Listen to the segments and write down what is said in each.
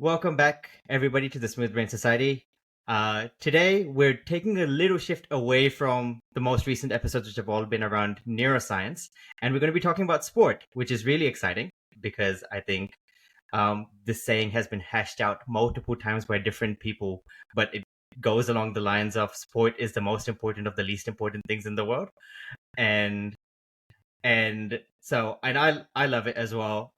Welcome back, everybody, to the Smooth Brain Society. Today, we're taking a little shift away from the most recent episodes, which have all been around neuroscience, and we're going to be talking about sport, which is really exciting because I think this saying has been hashed out multiple times by different people, but it goes along the lines of sport is the most important of the least important things in the world, and I love it as well.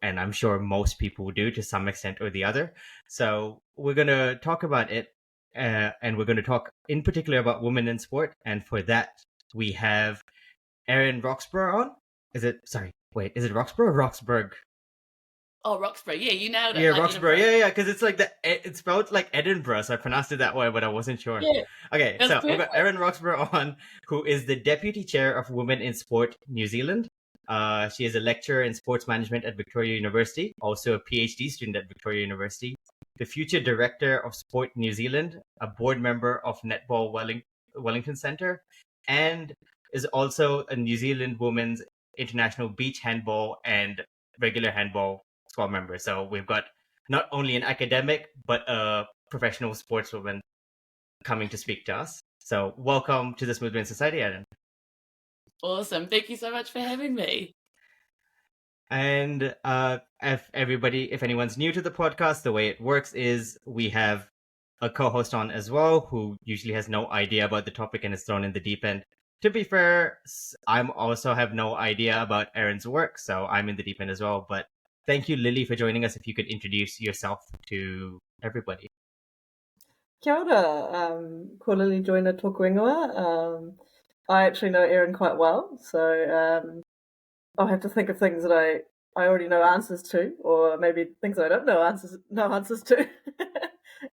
And I'm sure most people do to some extent or the other. So we're going to talk about it, and we're going to talk in particular about women in sport. And for that, we have Erin Roxburgh on. Is it, sorry, wait, is it Roxburgh or Roxburgh? Oh, Roxburgh. Yeah, you nailed it. Yeah, Like Roxburgh. Edinburgh. Yeah, because it's like it's spelled like Edinburgh, so I pronounced it that way, but I wasn't sure. Yeah, Okay, that's so we've perfect. got Erin Roxburgh on, who is the Deputy Chair of Women in Sport New Zealand. She is a lecturer in sports management at Victoria University, also a PhD student at Victoria University, the future director of Sport New Zealand, a board member of Netball Wellington Centre, and is also a New Zealand Women's International Beach Handball and regular handball squad member. So we've got not only an academic, but a professional sportswoman coming to speak to us. So welcome to the Smooth Brain Society, Erin. Awesome. Thank you so much for having me. And if anyone's new to the podcast, the way it works is we have a co-host on as well who usually has no idea about the topic and is thrown in the deep end. To be fair, I'm also have no idea about Erin's work, so I'm in the deep end as well. But thank you, Lily, for joining us. If you could introduce yourself to everybody. Kia ora, ko Lily joina tōku ingoa. I actually know Erin quite well, so I'll have to think of things that I already know answers to, or maybe things I don't know answers to.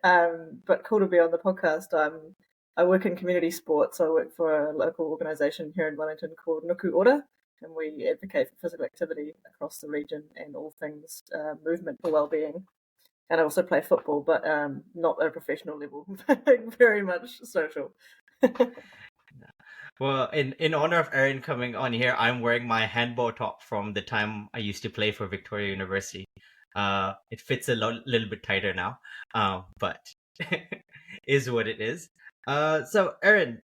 But cool to be on the podcast. I work in community sports. I work for a local organisation here in Wellington called Nuku, and we advocate for physical activity across the region and all things movement for well-being. And I also play football, but not at a professional level, very much social. Well, in honor of Erin coming on here, I'm wearing my handball top from the time I used to play for Victoria University. It fits a little bit tighter now, but is what it is. So Erin,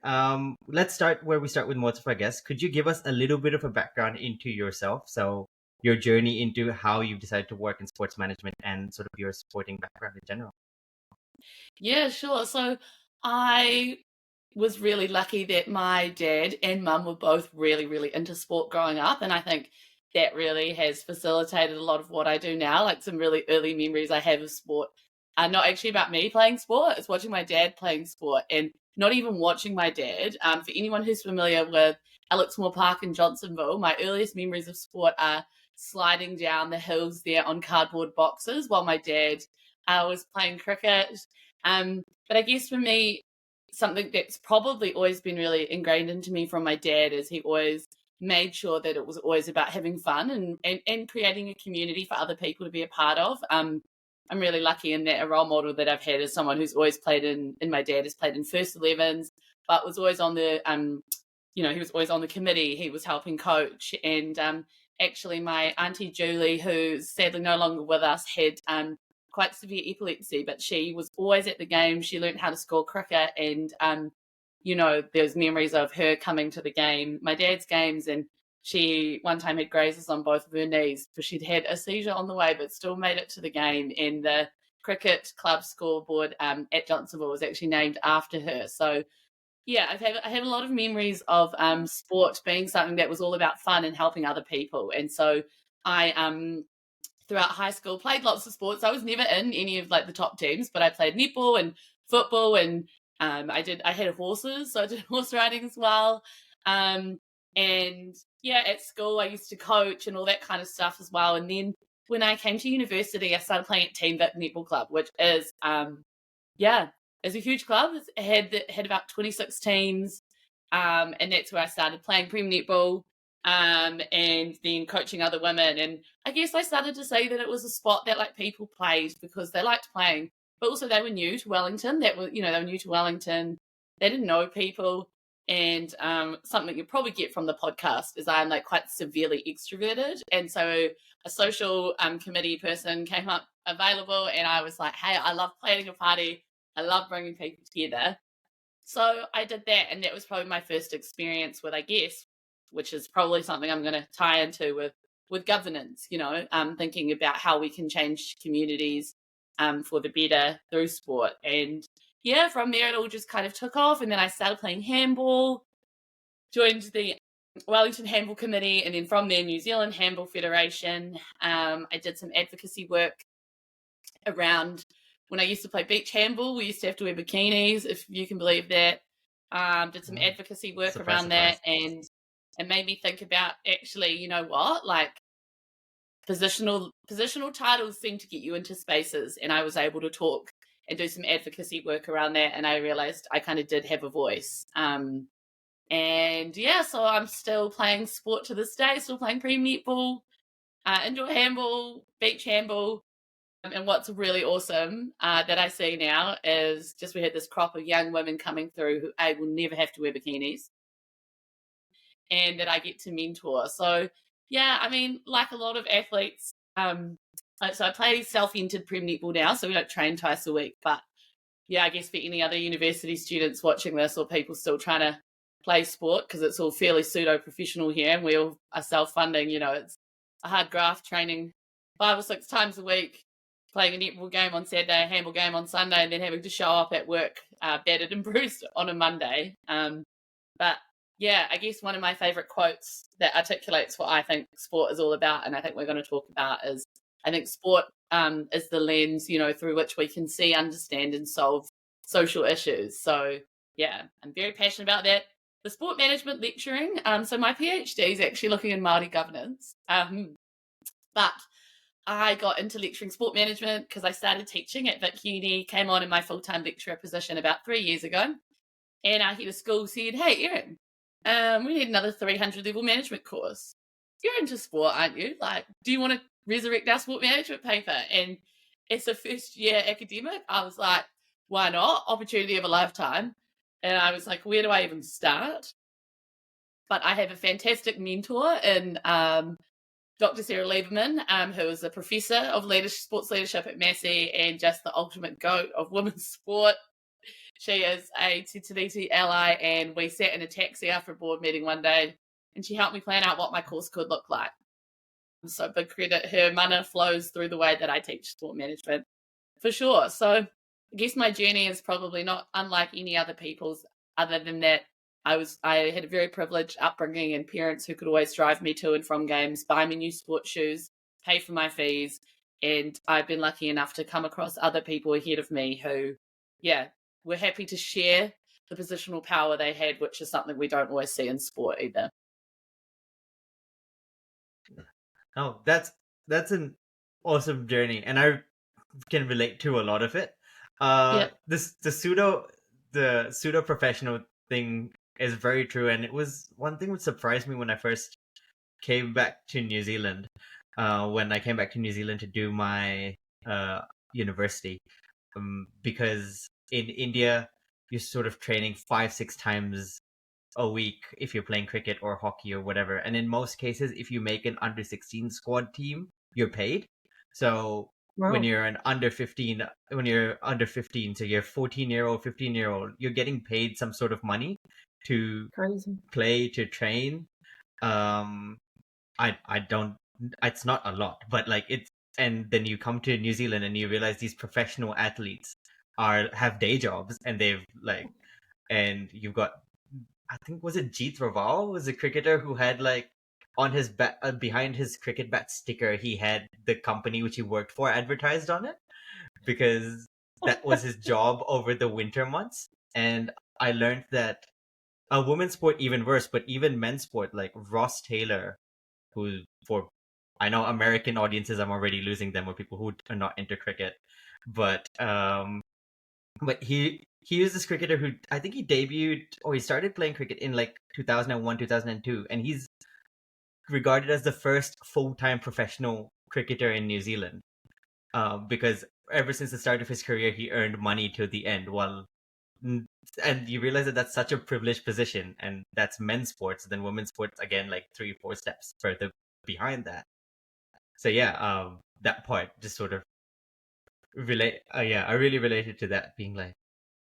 let's start where we start with most of our guests. Could you give us a little bit of a background into yourself? So your journey into how you've decided to work in sports management and sort of your sporting background in general. Yeah, sure. So I was really lucky that my dad and mum were both really, really into sport growing up. And I think that really has facilitated a lot of what I do now. Like some really early memories I have of sport are not actually about me playing sport. It's watching my dad playing sport and not even watching my dad. For anyone who's familiar with Alexmoor Park in Johnsonville, my earliest memories of sport are sliding down the hills there on cardboard boxes while my dad was playing cricket. But I guess for me, something that's probably always been really ingrained into me from my dad is he always made sure that it was always about having fun and creating a community for other people to be a part of. I'm really lucky in that a role model that I've had is someone who's always played in my dad has played in first 11s, but was always on the, he was always on the committee. He was helping coach. And actually my Auntie Julie, who's sadly no longer with us, had quite severe epilepsy, but she was always at the game. She learned how to score cricket, and there's memories of her coming to the game, my dad's games, and she one time had grazes on both of her knees, but she'd had a seizure on the way, but still made it to the game. And the cricket club scoreboard at Johnsonville was actually named after her. So yeah, I have a lot of memories of sport being something that was all about fun and helping other people. And so I throughout high school played lots of sports. I was never in any of like the top teams, but I played netball and football, and I had horses, so I did horse riding as well. And yeah, at school I used to coach and all that kind of stuff as well. And then when I came to university, I started playing at Team Vic Netball Club, which is it's a huge club. It had about 26 teams, and that's where I started playing Prem netball. And then coaching other women. And I guess I started to see that it was a spot that like people played because they liked playing, but also they were new to Wellington. They were new to Wellington. They didn't know people. And something you probably get from the podcast is I'm like quite severely extroverted. And so a social committee person came up available, and I was like, hey, I love planning a party. I love bringing people together. So I did that, and that was probably my first experience with, I guess, which is probably something I'm going to tie into with governance, thinking about how we can change communities for the better through sport. And yeah, from there it all just kind of took off, and then I started playing handball, joined the Wellington Handball Committee, and then from there New Zealand Handball Federation. I did some advocacy work around when I used to play beach handball. We used to have to wear bikinis, if you can believe that. Did some advocacy work around that, and it made me think about, actually, you know what, like positional titles seem to get you into spaces, and I was able to talk and do some advocacy work around that, and I realized I kind of did have a voice. And yeah, so I'm still playing sport to this day, still playing pre-netball, indoor handball, beach handball. And what's really awesome that I see now is just we had this crop of young women coming through who will never have to wear bikinis, and that I get to mentor. So yeah, I mean, like a lot of athletes, so I play self-entered prem netball now, so we don't train twice a week. But yeah, I guess for any other university students watching this, or people still trying to play sport, because it's all fairly pseudo-professional here, and we all are self-funding, it's a hard graft, training 5 or 6 times a week, playing a netball game on Saturday, a handball game on Sunday, and then having to show up at work battered and bruised on a Monday. But yeah, I guess one of my favourite quotes that articulates what I think sport is all about, and I think we're going to talk about, is I think sport is the lens, through which we can see, understand, and solve social issues. So yeah, I'm very passionate about that. The sport management lecturing, so my PhD is actually looking in Māori governance, but I got into lecturing sport management because I started teaching at Vic Uni, came on in my full-time lecturer position about 3 years ago, and our head of school said, hey, Erin, we need another 300 level management course. You're into sport, aren't you? Like, do you want to resurrect our sport management paper? And as a first-year academic, I was like, why not? Opportunity of a lifetime. And I was like, where do I even start? But I have a fantastic mentor in Dr. Sarah Lieberman, who is a professor of sports leadership at Massey and just the ultimate goat of women's sport. She is a Te Tiriti ally, and we sat in a taxi after a board meeting one day, and she helped me plan out what my course could look like. So big credit. Her mana flows through the way that I teach sport management, for sure. So I guess my journey is probably not unlike any other people's, other than that I had a very privileged upbringing and parents who could always drive me to and from games, buy me new sports shoes, pay for my fees. And I've been lucky enough to come across other people ahead of me who, were happy to share the positional power they had, which is something we don't always see in sport either. Oh, that's an awesome journey, and I can relate to a lot of it. The pseudo professional thing is very true, and it was one thing which surprised me when I first came back to New Zealand. When I came back to New Zealand to do my university, because in India you're sort of training 5-6 times a week if you're playing cricket or hockey or whatever, and in most cases, if you make an under 16 squad team, you're paid. So when you're under 15, so you're 14-year-old, 15-year-old, you're getting paid some sort of money to play, to train. It's not a lot, but like it's, and then you come to New Zealand and you realize these professional athletes have day jobs, and and you've got, I think, was it Jeet Raval was a cricketer who had like on his behind his cricket bat sticker, he had the company which he worked for advertised on it, because that was his job over the winter months. And I learned that women's sport even worse, but even men's sport, like Ross Taylor, who, for I know American audiences, I'm already losing them, or people who are not into cricket, but he is this cricketer who, I think he debuted, or he started playing cricket in like 2001, 2002, and he's regarded as the first full-time professional cricketer in New Zealand, because ever since the start of his career, he earned money till the end, while and you realize that that's such a privileged position, and that's men's sports. Then women's sports, again, like 3 or 4 steps further behind that. So yeah, that part just sort of relate. Yeah, I really related to that, being like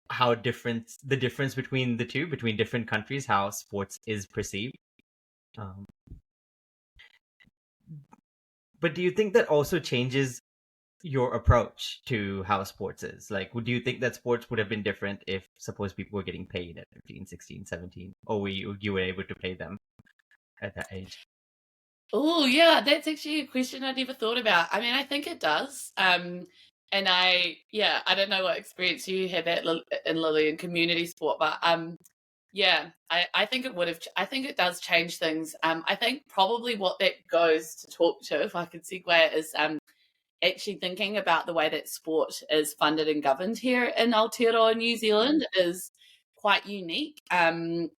how different the difference between the two, between different countries, how sports is perceived. Um, but do you think that also changes your approach to how sports is? Like, do you think that sports would have been different if, suppose, people were getting paid at 15, 16, 17, or you were able to pay them at that age? Oh, yeah, that's actually a question I never thought about. I mean, I think it does. And I don't know what experience you had in Lily in community sport, but I think it would have. I think it does change things. I think probably what that goes to talk to, if I could segue it, is actually thinking about the way that sport is funded and governed here in Aotearoa, New Zealand, is quite unique. And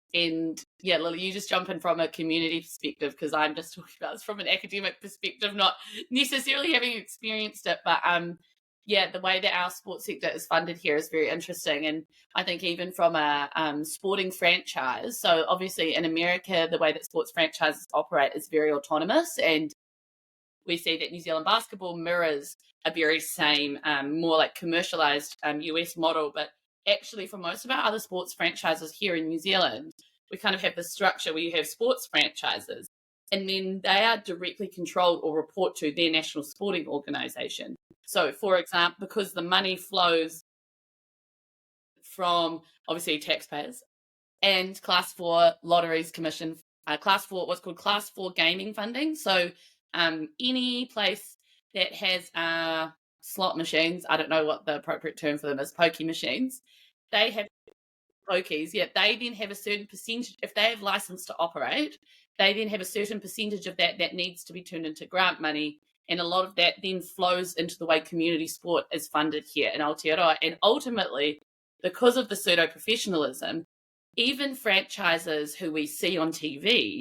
yeah, Lily, you just jump in from a community perspective, because I'm just talking about this from an academic perspective, not necessarily having experienced it. But the way that our sports sector is funded here is very interesting. And I think even from a sporting franchise, so obviously in America, the way that sports franchises operate is very autonomous, and we see that New Zealand basketball mirrors a very same, more like commercialized US model. But actually, for most of our other sports franchises here in New Zealand, we kind of have this structure where you have sports franchises, and then they are directly controlled or report to their national sporting organisation. So, for example, because the money flows from obviously taxpayers and Class 4 Lotteries Commission, Class 4, what's called Class 4 gaming funding. So any place that has slot machines, I don't know what the appropriate term for them is, pokey machines, they have pokies, they then have a certain percentage, if they have license to operate, they then have a certain percentage of that needs to be turned into grant money, and a lot of that then flows into the way community sport is funded here in Aotearoa. And ultimately, because of the pseudo-professionalism, even franchises who we see on TV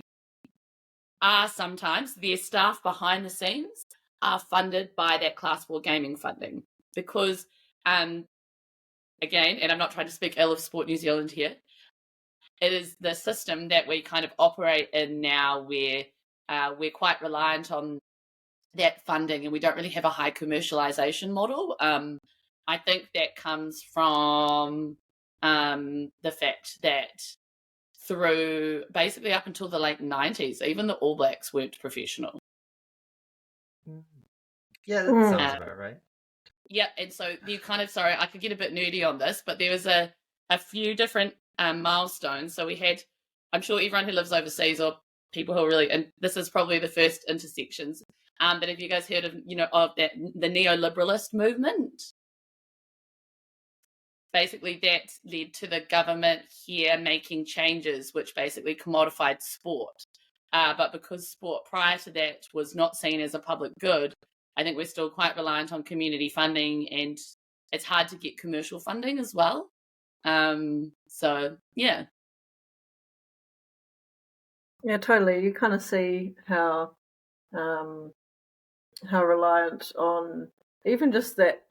are sometimes, their staff behind the scenes are funded by that Class 4 gaming funding. Because, again, and I'm not trying to speak ill of Sport New Zealand here, it is the system that we kind of operate in now, where we're quite reliant on that funding, and we don't really have a high commercialization model. I think that comes from the fact that through basically up until the late 90s, even the All Blacks weren't professional. Yeah, that sounds about right. Yeah, and so you kind of, sorry, I could get a bit nerdy on this, but there was a few different milestones. So we had, I'm sure everyone who lives overseas, or people who are really, and this is probably the first intersections, but have you guys heard of, of that, the neoliberalist movement? Basically, that led to the government here making changes which basically commodified sport. But because sport prior to that was not seen as a public good, I think we're still quite reliant on community funding, and it's hard to get commercial funding as well. So, yeah. Yeah, totally. You kind of see how reliant on even just that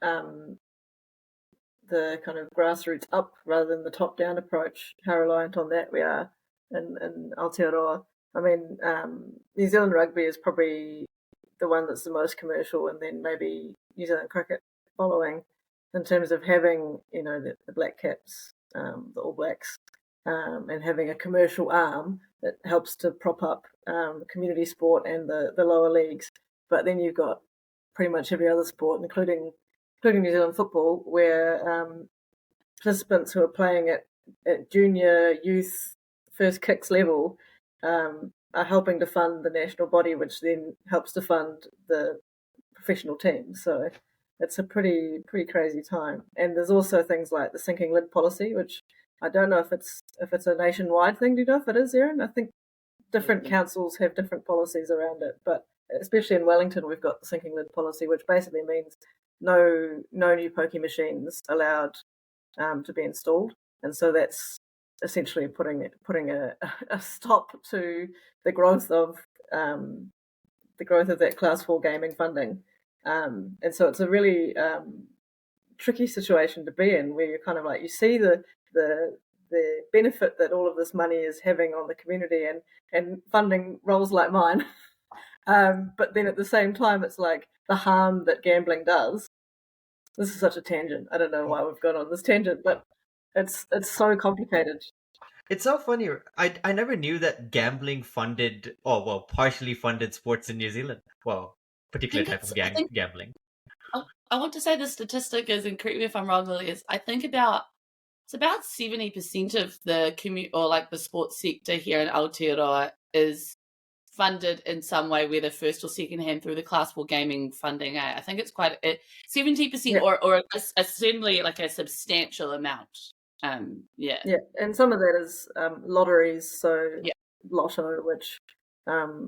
the kind of grassroots up rather than the top down approach, how reliant on that we are in Aotearoa. I mean, New Zealand rugby is probably the one that's the most commercial, and then maybe New Zealand cricket following, in terms of having, the Black Caps, the All Blacks, and having a commercial arm that helps to prop up community sport and the lower leagues. But then you've got pretty much every other sport, including New Zealand football, where participants who are playing at junior, youth, first kicks level are helping to fund the national body, which then helps to fund the professional team. So it's a pretty crazy time. And there's also things like the sinking lid policy, which I don't know if it's a nationwide thing. Do you know if it is, Erin? I think different councils have different policies around it, but especially in Wellington, we've got the sinking lid policy, which basically means no new pokey machines allowed to be installed, and so that's essentially putting a stop to the growth of that Class 4 gaming funding, and so it's a really tricky situation to be in, where you're kind of like, you see the the benefit that all of this money is having on the community and funding roles like mine. But then at the same time, it's like the harm that gambling does. This is such a tangent. I don't know why we've gone on this tangent, but it's so complicated. It's so funny. I never knew that gambling funded, partially funded sports in New Zealand. Well, particular type of gambling. I want to say the statistic is, and correct me if I'm wrong, Lily, is I think about 70% of the the sports sector here in Aotearoa is funded in some way, whether first or second hand through the Class 4 gaming funding. I think it's quite 70% or certainly like a substantial amount. Yeah, and some of that is lotteries, so lotto, which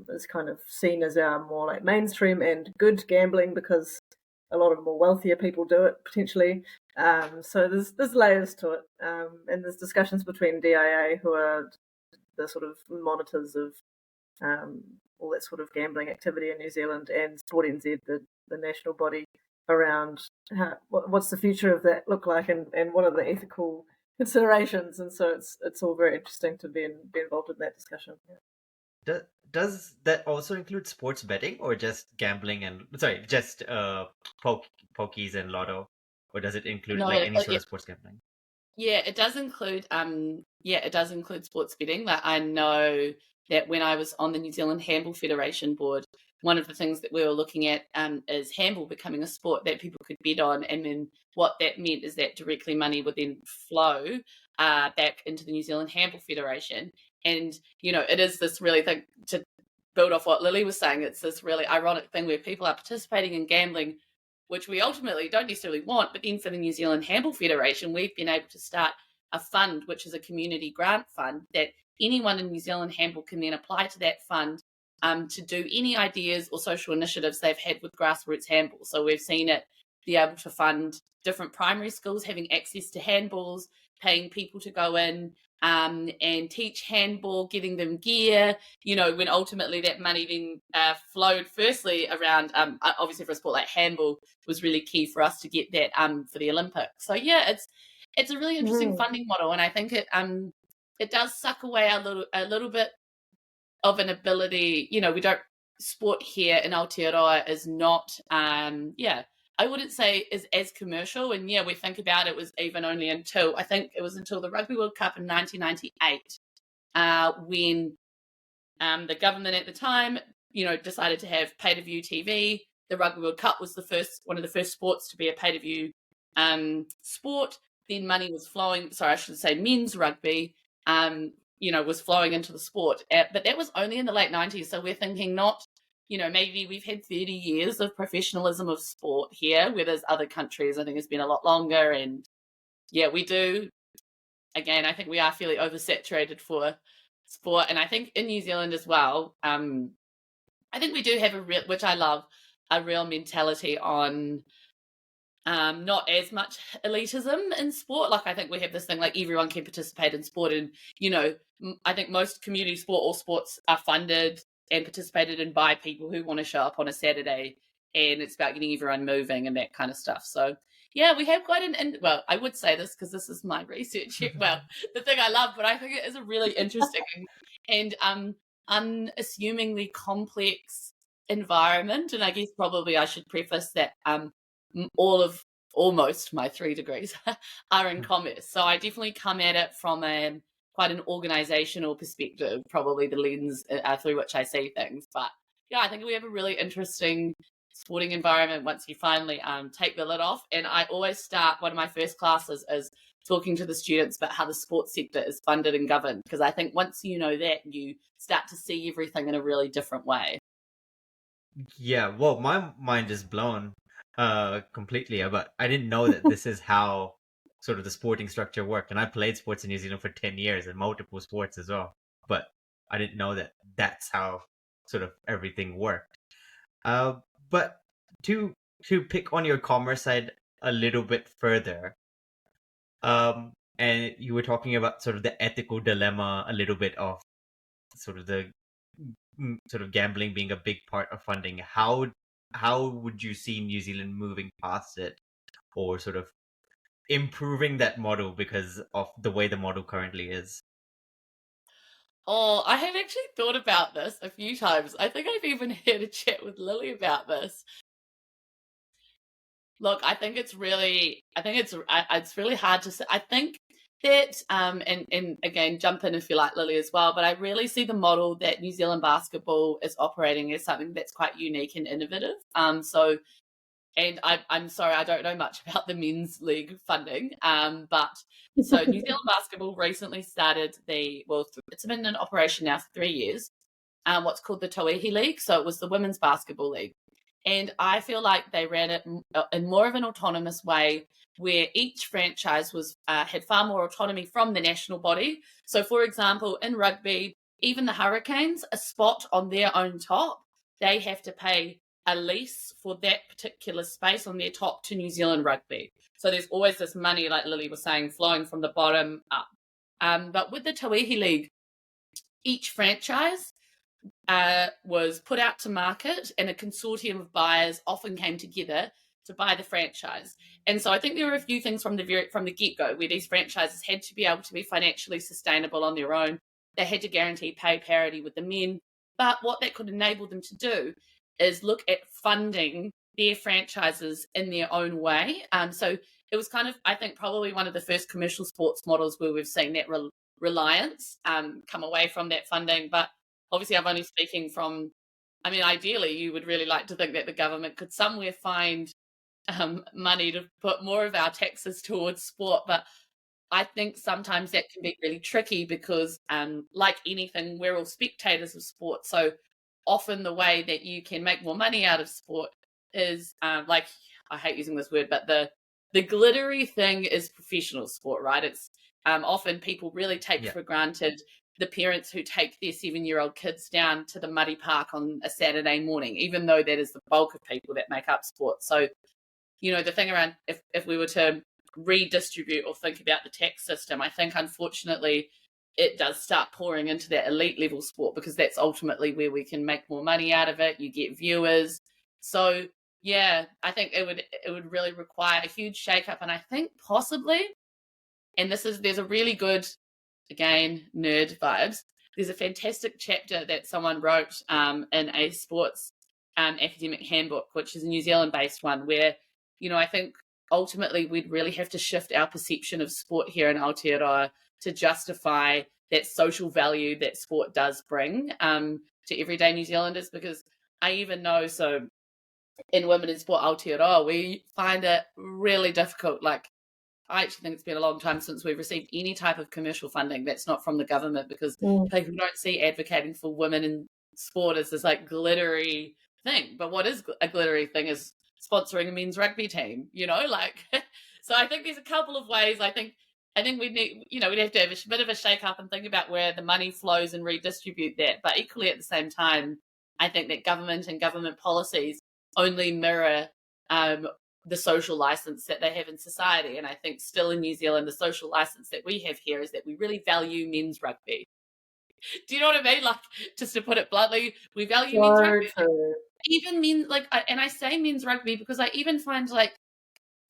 is kind of seen as our more like mainstream and good gambling because a lot of more wealthier people do it potentially. So there's layers to it, and there's discussions between DIA, who are the sort of monitors of all that sort of gambling activity in New Zealand, and Sport NZ, the national body, around what's the future of that look like, and what are the ethical considerations. And so it's all very interesting to be involved in that discussion. Does that also include sports betting, or just gambling and just pokies and lotto, or does it include any sort of sports gambling? Yeah, it does include sports betting. Like, I know that when I was on the New Zealand Handball Federation board, one of the things that we were looking at is handball becoming a sport that people could bet on, and then what that meant is that directly money would then flow back into the New Zealand Handball Federation. And, it is this really thing, to build off what Lily was saying, it's this really ironic thing where people are participating in gambling, which we ultimately don't necessarily want. But then for the New Zealand Handball Federation, we've been able to start a fund, which is a community grant fund, that anyone in New Zealand Handball can then apply to that fund to do any ideas or social initiatives they've had with grassroots handball. So we've seen it be able to fund different primary schools having access to handballs, paying people to go in and teach handball, getting them gear, when ultimately that money then flowed firstly around, obviously for a sport like handball was really key for us to get that for the Olympics. So yeah, it's a really interesting funding model, and I think it does suck away a little bit of an ability. We don't, sport here in Aotearoa is not I wouldn't say is as commercial. And we think about it was even only until the Rugby World Cup in 1998 when the government at the time, decided to have pay-to-view TV. The Rugby World Cup was one of the first sports to be a pay-to-view sport. Then money was flowing. Sorry, I should say men's rugby, was flowing into the sport. But that was only in the late 90s. So we're thinking not, maybe we've had 30 years of professionalism of sport here, where there's other countries, I think it's been a lot longer. And we do. Again, I think we are fairly oversaturated for sport. And I think in New Zealand as well, I think we do have which I love, a real mentality on not as much elitism in sport. Like, I think we have this thing like everyone can participate in sport, and I think most community sport or sports are funded and participated in by people who want to show up on a Saturday, and it's about getting everyone moving and that kind of stuff. So we have quite well, I would say this because this is my research, well, the thing I love, but I think it is a really interesting and unassumingly complex environment. And I guess probably I should preface that almost my 3 degrees are in commerce. So I definitely come at it from quite an organizational perspective, probably the lens through which I see things. But I think we have a really interesting sporting environment once you finally take the lid off. And I always start, one of my first classes is talking to the students about how the sports sector is funded and governed, because I think once you know that, you start to see everything in a really different way. Yeah, well, my mind is blown completely, but I didn't know that this is how sort of the sporting structure worked. And I played sports in New Zealand for 10 years and multiple sports as well, but I didn't know that that's how sort of everything worked. But to pick on your commerce side a little bit further, and you were talking about sort of the ethical dilemma a little bit of sort of the sort of gambling being a big part of funding. How would you see New Zealand moving past it, or sort of improving that model because of the way the model currently is? Oh, I have actually thought about this a few times. I think I've even had a chat with Lily about this. Look, I think it's really hard to say. I think that, and again, jump in if you like, Lily, as well, but I really see the model that New Zealand basketball is operating as something that's quite unique and innovative. And I'm sorry, I don't know much about the men's league funding, but so New Zealand basketball recently started it's been in operation now for 3 years, what's called the Tauihi League. So it was the women's basketball league. And I feel like they ran it in more of an autonomous way, where each franchise had far more autonomy from the national body. So, for example, in rugby, even the Hurricanes, a spot on their own top, they have to pay a lease for that particular space on their top to New Zealand Rugby. So there's always this money, like Lily was saying, flowing from the bottom up. But with the Tauihi League, each franchise was put out to market, and a consortium of buyers often came together to buy the franchise. And so I think there were a few things from the get-go where these franchises had to be able to be financially sustainable on their own. They had to guarantee pay parity with the men. But what that could enable them to do is look at funding their franchises in their own way. So it was kind of, I think, probably one of the first commercial sports models where we've seen that reliance come away from that funding. But obviously, I'm only speaking from, I mean, ideally, you would really like to think that the government could somewhere find money to put more of our taxes towards sport. But I think sometimes that can be really tricky because, like anything, we're all spectators of sport. So often the way that you can make more money out of sport is like, I hate using this word, but the glittery thing is professional sport, right? It's often people really take for granted the parents who take their 7-year-old kids down to the muddy park on a Saturday morning, even though that is the bulk of people that make up sport. So, you know, the thing around if we were to redistribute or think about the tax system, I think unfortunately it does start pouring into that elite level sport because that's ultimately where we can make more money out of it. You get viewers. So yeah, I think it would really require a huge shake up. And I think possibly, and there's a really good, again, nerd vibes. There's a fantastic chapter that someone wrote in a sports academic handbook, which is a New Zealand-based one, where, you know, I think ultimately we'd really have to shift our perception of sport here in Aotearoa to justify that social value that sport does bring to everyday New Zealanders. Because I even know, so in Women in Sport Aotearoa, we find it really difficult. Like, I actually think it's been a long time since we've received any type of commercial funding that's not from the government, because people don't see advocating for women in sport as this like glittery thing. But what is a glittery thing is sponsoring a men's rugby team, you know, like, so I think there's a couple of ways. I think we need, you know, we'd have to have a bit of a shake up and think about where the money flows and redistribute that. But equally at the same time, I think that government and government policies only mirror the social license that they have in society. And I think still in New Zealand, the social license that we have here is that we really value men's rugby. Do you know what I mean? Like, just to put it bluntly, we value men's rugby. True. Even men, like, and I say men's rugby because I even find, like,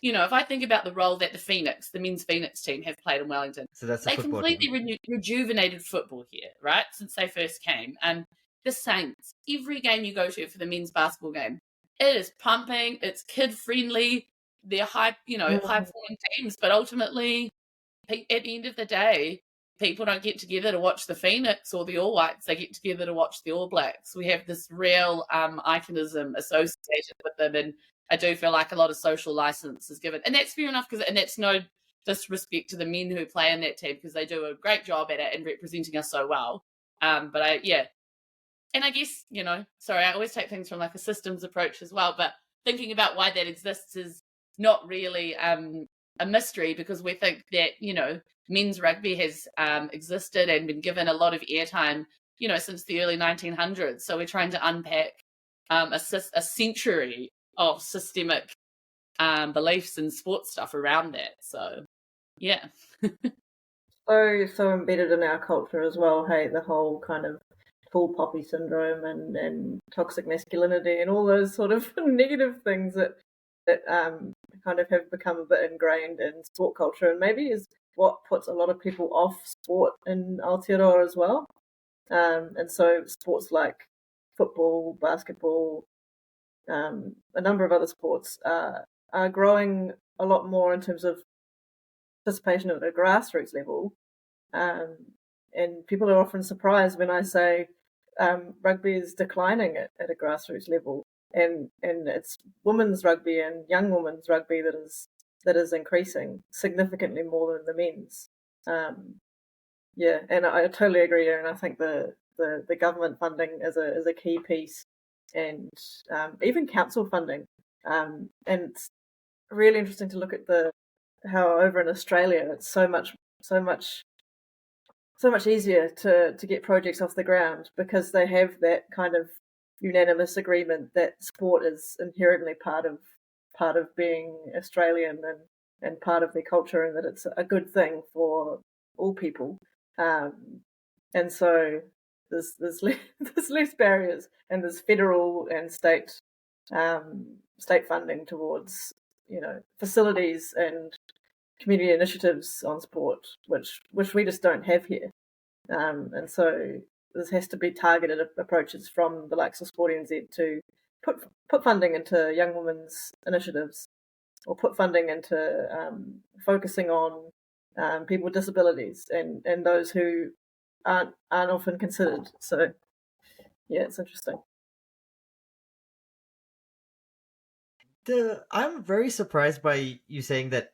you know, if I think about the role that the men's Phoenix team have played in Wellington, So that's a they football completely team. rejuvenated football here, right? Since they first came. And the Saints, every game you go to for the men's basketball game, it is pumping, it's kid friendly, they're high performing teams, but ultimately, at the end of the day, people don't get together to watch the Phoenix or the All Whites. They get together to watch the All Blacks. We have this real iconism associated with them, and I do feel like a lot of social license is given, and that's fair enough. And that's no disrespect to the men who play in that team, because they do a great job at it and representing us so well. And I guess, you know, sorry, I always take things from like a systems approach as well, but thinking about why that exists is not really a mystery, because we think that, you know, men's rugby has existed and been given a lot of airtime, you know, since the early 1900s. So we're trying to unpack a century of systemic beliefs and sports stuff around that. So, yeah. So embedded in our culture as well, hey, the whole kind of tall poppy syndrome and toxic masculinity and all those sort of negative things that that kind of have become a bit ingrained in sport culture, and maybe is what puts a lot of people off sport in Aotearoa as well. And so sports like football, basketball, a number of other sports are growing a lot more in terms of participation at a grassroots level. And people are often surprised when I say rugby is declining at a grassroots level, and it's women's rugby and young women's rugby that is increasing significantly more than the men's. Yeah, and I totally agree, Erin. I think the government funding is a key piece, and even council funding. And it's really interesting to look at how over in Australia it's so much easier to get projects off the ground because they have that kind of unanimous agreement that sport is inherently part of being Australian and part of their culture, and that it's a good thing for all people. And so there's less barriers, and there's federal and state funding towards facilities and community initiatives on sport, which we just don't have here. And so this has to be targeted approaches from the likes of Sport NZ to put funding into young women's initiatives, or put funding into focusing on people with disabilities and those who aren't often considered. So yeah, it's interesting. I'm very surprised by you saying that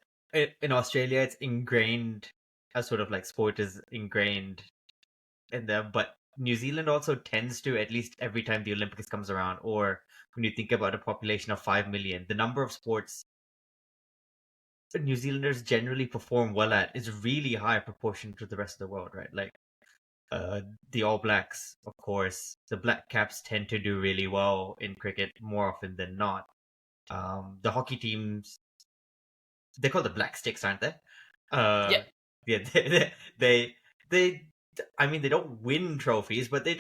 in Australia it's ingrained as sort of like sport is ingrained in them, but New Zealand also tends to, at least every time the Olympics comes around, or when you think about a population of 5 million, the number of sports New Zealanders generally perform well at is really high proportion to the rest of the world, right? Like the All Blacks, of course, the Black Caps tend to do really well in cricket more often than not. The hockey teams, they're called the Black Sticks, aren't they? Yep. Yeah, they I mean, they don't win trophies, but they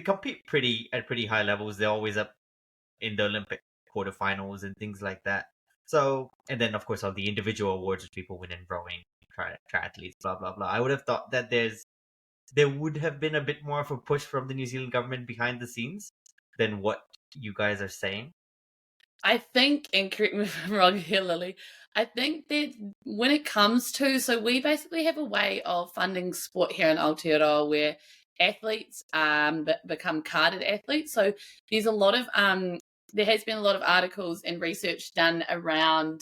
compete at pretty high levels. They're always up in the Olympic quarterfinals and things like that. So, and then of course all the individual awards which people win in rowing, triathletes, blah blah blah. I would have thought that there would have been a bit more of a push from the New Zealand government behind the scenes than what you guys are saying. I think, and correct me if I'm wrong here, Lily, I think that when it comes to, so we basically have a way of funding sport here in Aotearoa where athletes become carded athletes. So there's a lot of, there has been a lot of articles and research done around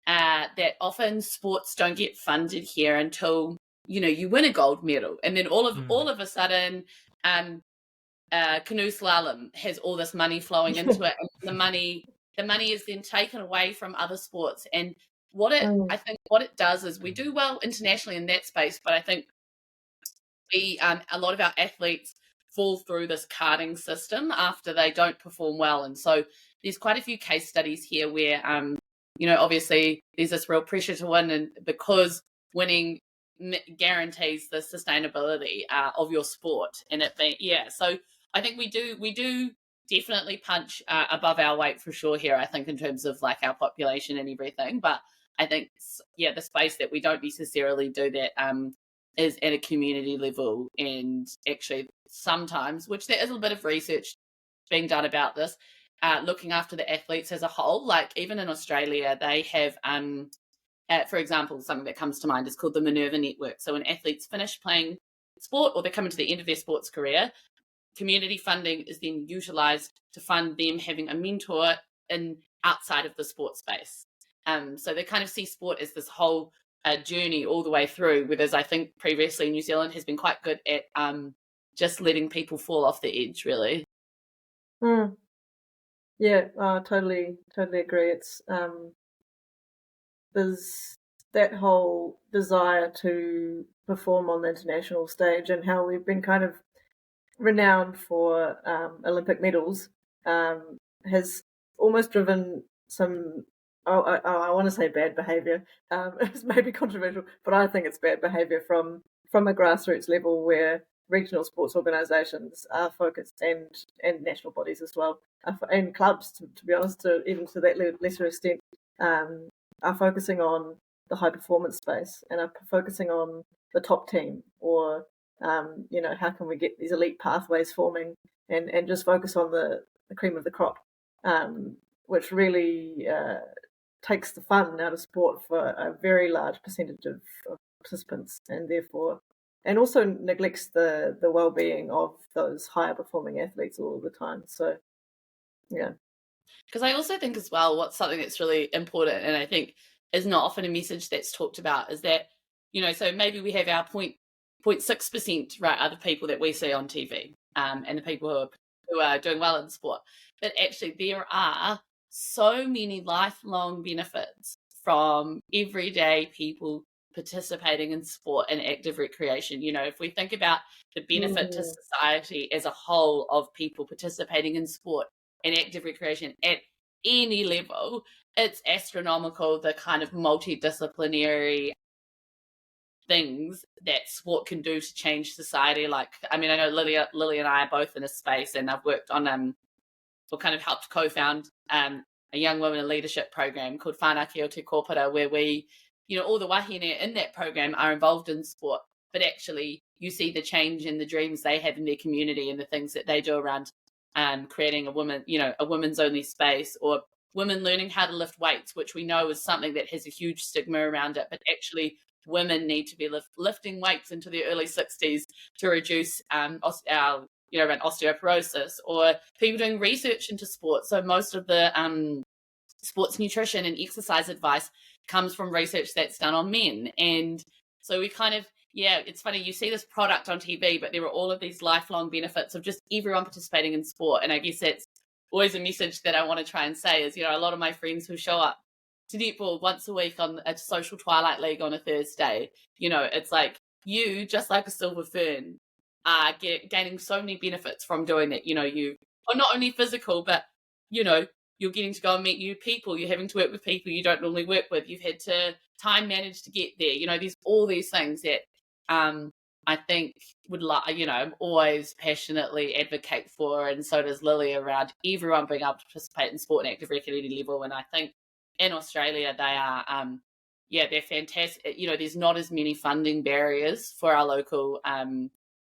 that often sports don't get funded here until, you win a gold medal. And then all of a sudden, canoe slalom has all this money flowing into it. And the money is then taken away from other sports. And I think what it does is we do well internationally in that space, but I think a lot of our athletes fall through this carding system after they don't perform well. And so there's quite a few case studies here where, obviously there's this real pressure to win, and because winning guarantees the sustainability of your sport. And so I think we do definitely punch above our weight for sure here, I think, in terms of like our population and everything. But I think, the space that we don't necessarily do that is at a community level, and actually sometimes, which there is a bit of research being done about this, looking after the athletes as a whole. Like even in Australia, they have, for example, something that comes to mind is called the Minerva Network. So when athletes finish playing sport or they're coming to the end of their sports career, community funding is then utilised to fund them having a mentor outside of the sports space. So they kind of see sport as this whole journey all the way through, whereas I think previously New Zealand has been quite good at just letting people fall off the edge, really. Yeah, totally agree. It's there's that whole desire to perform on the international stage, and how we've been kind of renowned for Olympic medals has almost driven some, I want to say bad behaviour. It's maybe controversial, but I think it's bad behaviour from a grassroots level where regional sports organisations are focused, and national bodies as well, and clubs, to be honest, even to that lesser extent, are focusing on the high performance space and are focusing on the top team, or how can we get these elite pathways forming, and just focus on the cream of the crop, which really takes the fun out of sport for a very large percentage of participants, and also neglects the well-being of those higher performing athletes all the time. So yeah, because I also think as well, what's something that's really important, and I think is not often a message that's talked about, is that, so maybe we have our 0.6%, right, are the people that we see on TV, and the people who are doing well in sport. But actually there are so many lifelong benefits from everyday people participating in sport and active recreation. If we think about the benefit to society as a whole of people participating in sport and active recreation at any level, it's astronomical, the kind of multidisciplinary things that sport can do to change society. Like, I know Lily and I are both in a space, and I've worked on or kind of helped co-found a young women in leadership program called Whanake o Te Kōpara, where we, all the wahine in that program are involved in sport, but actually you see the change in the dreams they have in their community and the things that they do around creating a women's only space, or women learning how to lift weights, which we know is something that has a huge stigma around it, but actually women need to be lifting weights into the early 60s to reduce around osteoporosis, or people doing research into sports. So most of the sports nutrition and exercise advice comes from research that's done on men. And so we kind of, it's funny, you see this product on TV, but there are all of these lifelong benefits of just everyone participating in sport. And I guess that's always a message that I want to try and say is, a lot of my friends who show up to netball once a week on a social twilight league on a Thursday, it's like, you, just like a silver fern, are gaining so many benefits from doing that. You are not only physical, but, you're getting to go and meet new people. You're having to work with people you don't normally work with. You've had to time manage to get there. There's all these things that I think I'm always passionately advocate for, and so does Lily, around everyone being able to participate in sport and active rec at any level. And I think in Australia they are, they're fantastic. There's not as many funding barriers for our local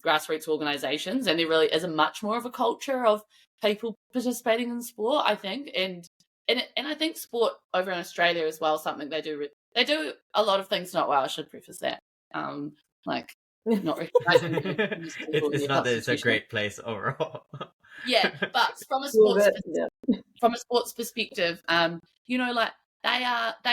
grassroots organisations, and there really is a much more of a culture of people participating in sport, I think, and I think sport over in Australia as well, something they do a lot of things not well. I should preface that, not recognising it's not that it's a great place overall. But from a sports perspective, they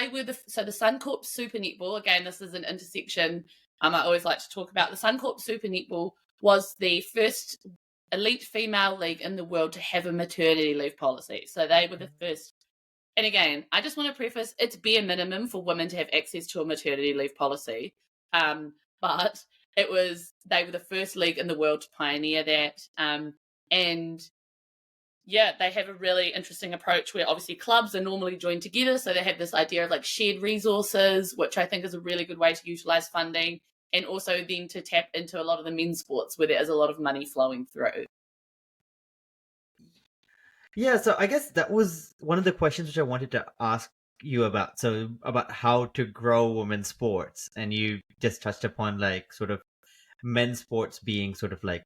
were the Suncorp Super Netball. Again, this is an intersection. I always like to talk about the Suncorp Super Netball was the first elite female league in the world to have a maternity leave policy. So they were the first. And again, I just want to preface, it's bare minimum for women to have access to a maternity leave policy. But they were the first league in the world to pioneer that. They have a really interesting approach where obviously clubs are normally joined together. So they have this idea of like shared resources, which I think is a really good way to utilize funding, and also then to tap into a lot of the men's sports where there is a lot of money flowing through. Yeah, so I guess that was one of the questions which I wanted to ask you about. So about how to grow women's sports, and you just touched upon like sort of men's sports being sort of like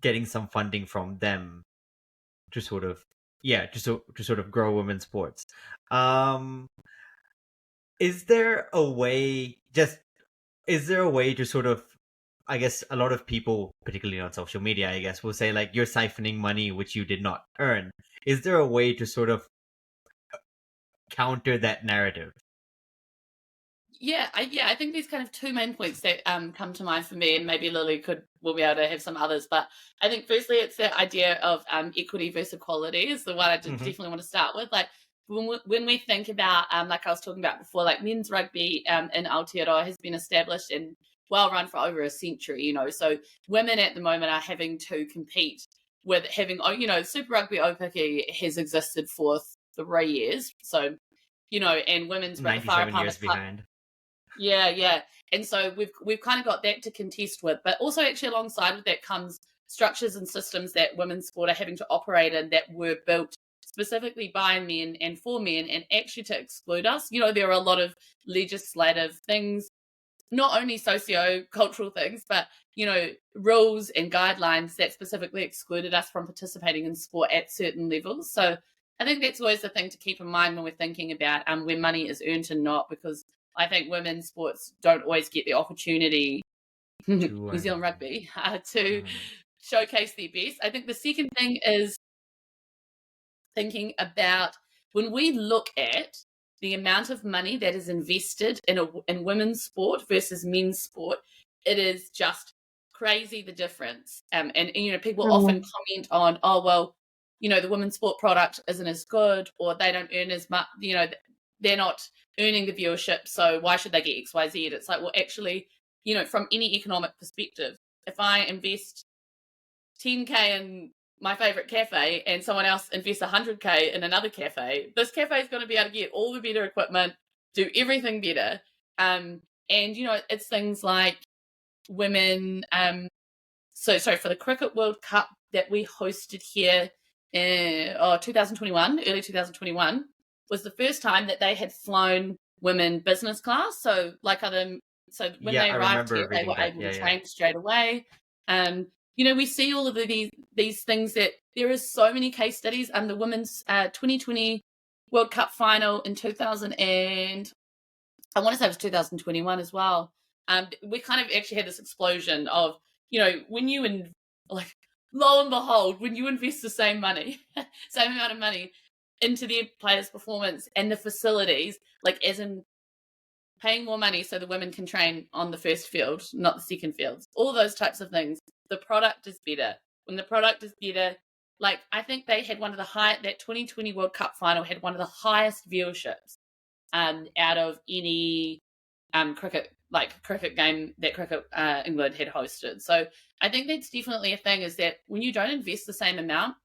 getting some funding from them to sort of to sort of grow women's sports. Is there a way to sort of, I guess a lot of people, particularly on social media, I guess, will say like, you're siphoning money which you did not earn. Is there a way to sort of counter that narrative? I think there's kind of two main points that come to mind for me, and maybe Lily will be able to have some others. But I think firstly, it's the idea of equity versus equality is the one I definitely want to start with. Like when we think about, like I was talking about before, like men's rugby in Aotearoa has been established and well run for over a century. So women at the moment are having to compete with having, Super Rugby Aupiki has existed for 3 years. So, and women's 97 years behind. Yeah. And so we've kind of got that to contest with, but also actually alongside of that comes structures and systems that women's sport are having to operate in that were built specifically by men and for men, and actually to exclude us. There are a lot of legislative things, not only socio-cultural things, but rules and guidelines that specifically excluded us from participating in sport at certain levels. So I think that's always the thing to keep in mind when we're thinking about where money is earned and not, because I think women's sports don't always get the opportunity, New Zealand rugby, to showcase their best. I think the second thing is thinking about when we look at the amount of money that is invested in women's sport versus men's sport, it is just crazy, the difference. And people often comment on, oh, well, the women's sport product isn't as good, or they don't earn as much, they're not earning the viewership, so why should they get XYZ? It's like, well, actually, from any economic perspective, if I invest 10K in my favorite cafe and someone else invests 100K in another cafe, this cafe is going to be able to get all the better equipment, do everything better. And, it's things like women. So for the Cricket World Cup that we hosted here in 2021, early 2021, was the first time that they had flown women business class. So when they arrived here, they were able to train straight away. We see all of these things, that there is so many case studies. The women's 2020 World Cup final in 2000 and I want to say it was 2021 as well. We kind of actually had this explosion of, when you lo and behold, when you invest the same amount of money into their players' performance and the facilities, as in paying more money so the women can train on the first field, not the second field, all those types of things, the product is better. When the product is better, I think they had that 2020 World Cup final had one of the highest viewerships out of any cricket game that Cricket England had hosted. So I think that's definitely a thing, is that when you don't invest the same amount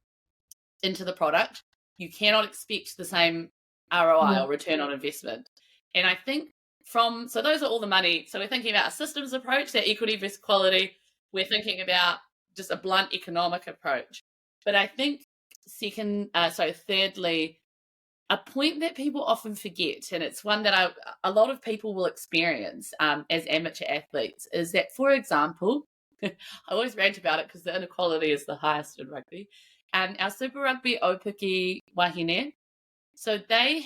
into the product, you cannot expect the same ROI or return on investment. And I think so those are all the money. So we're thinking about a systems approach, that equity versus quality. We're thinking about just a blunt economic approach. But I think thirdly, a point that people often forget, and it's one that a lot of people will experience as amateur athletes, is that, for example, I always rant about it because the inequality is the highest in rugby, our Super Rugby Aupiki wahine, so they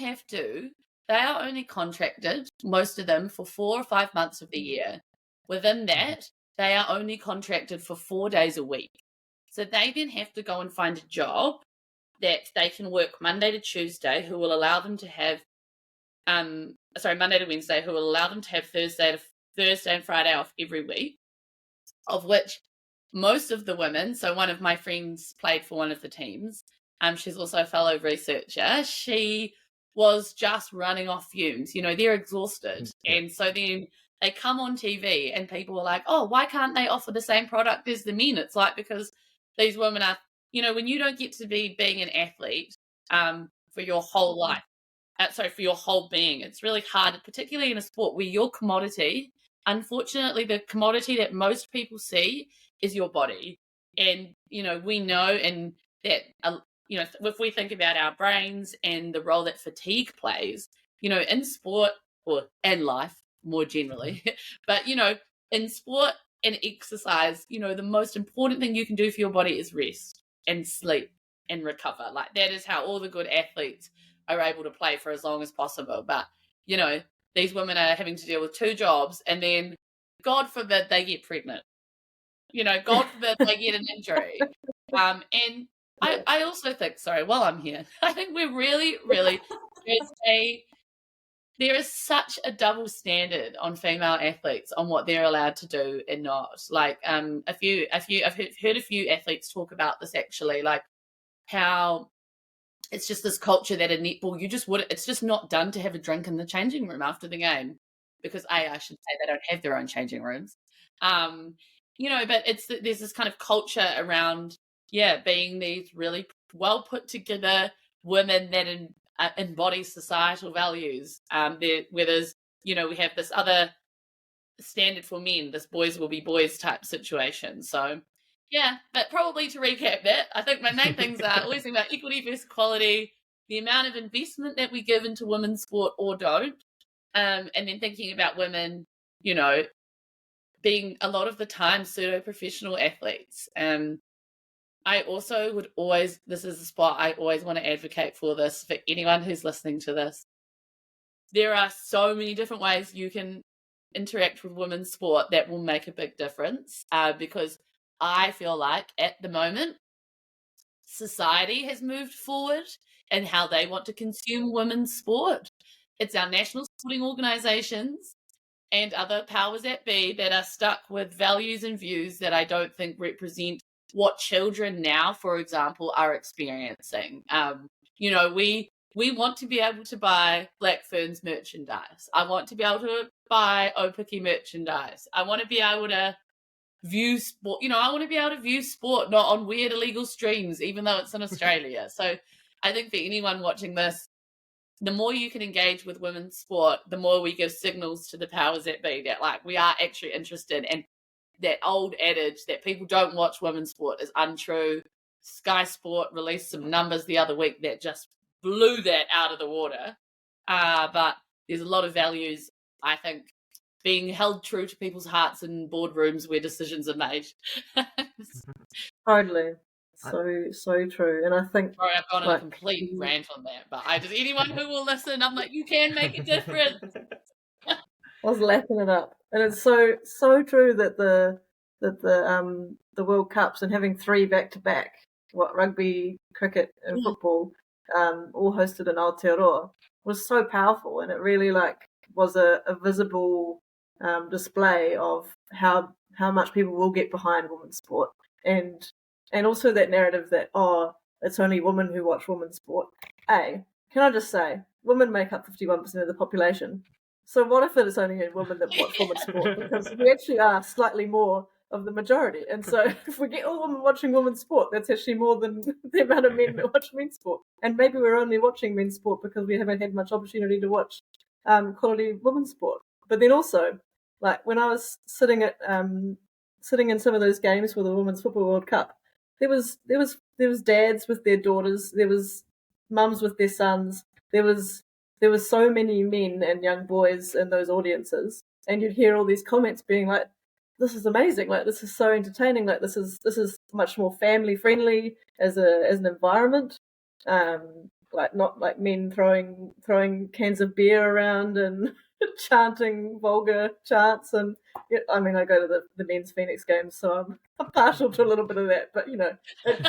are only contracted, most of them, for 4 or 5 months of the year. Within that, they are only contracted for 4 days a week. So they then have to go and find a job that they can work Monday to Tuesday, who will allow them to have, Monday to Wednesday, who will allow them to have Thursday and Friday off every week, of which most of the women, so one of my friends played for one of the teams, she's also a fellow researcher, she was just running off fumes. They're exhausted. And so then they come on TV and people are like, oh, why can't they offer the same product as the men? It's because these women are, when you don't get to be being an athlete for your whole life, for your whole being, it's really hard, particularly in a sport where your commodity, unfortunately, the commodity that most people see is your body. And, we know, and that, if we think about our brains and the role that fatigue plays, in sport and life more generally, but, in sport and exercise, the most important thing you can do for your body is rest and sleep and recover. That is how all the good athletes are able to play for as long as possible. But, these women are having to deal with 2 jobs, and then God forbid they get pregnant. God forbid they get an injury. And I also think, while I'm here, I think we're really, really, there is such a double standard on female athletes on what they're allowed to do and not. I've heard a few athletes talk about this, actually, how it's just this culture that in netball it's just not done to have a drink in the changing room after the game, because I should say they don't have their own changing rooms. But there's this kind of culture around being these really well put together women that embody societal values. Whereas we have this other standard for men, this boys will be boys type situation. So Yeah, but probably to recap that, I think my main things are always think about equity versus equality, the amount of investment that we give into women's sport or don't, and then thinking about women, you know, being a lot of the time pseudo-professional athletes. I also would always, this is a spot I always want to advocate for this, for anyone who's listening to this. There are so many different ways you can interact with women's sport that will make a big difference, because I feel like at the moment, society has moved forward and how they want to consume women's sport. It's our national sporting organisations and other powers that be that are stuck with values and views that I don't think represent what children now, for example, are experiencing. You know, we want to be able to buy Black Ferns merchandise. I want to be able to buy Opiki merchandise. I want to be able to view sport. You know, I want to be able to view sport not on weird illegal streams, even though it's in Australia. So I think for anyone watching this, the more you can engage with women's sport, the more we give signals to the powers that be that, like, we are actually interested. And that old adage that people don't watch women's sport is untrue. Sky Sport released some numbers the other week that just blew that out of the water. But there's a lot of values, I think, being held true to people's hearts in boardrooms where decisions are made. Totally. So true. And I think, sorry, I've gone on like, a complete rant on that, but anyone who will listen, I'm like, you can make a difference. I was lapping it up, and it's so true that the World Cups and having 3 back-to-back, rugby, cricket, and football, all hosted in Aotearoa, was so powerful, and it really was a visible display of how much people will get behind women's sport, and also that narrative that it's only women who watch women's sport. Can I just say, women make up 51% of the population. So what if it is only women that watch women's sport? Because we actually are slightly more of the majority. And so if we get all women watching women's sport, that's actually more than the amount of men that watch men's sport. And maybe we're only watching men's sport because we haven't had much opportunity to watch quality women's sport. But then also, like, when I was sitting in some of those games for the Women's Football World Cup, there was dads with their daughters, there was mums with their sons, there was so many men and young boys in those audiences, and you'd hear all these comments being like, "This is amazing! Like, this is so entertaining! Like, this is much more family friendly as an environment. Like, not like men throwing cans of beer around and chanting vulgar chants. And I mean, I go to the men's Phoenix games, so I'm partial to a little bit of that. But it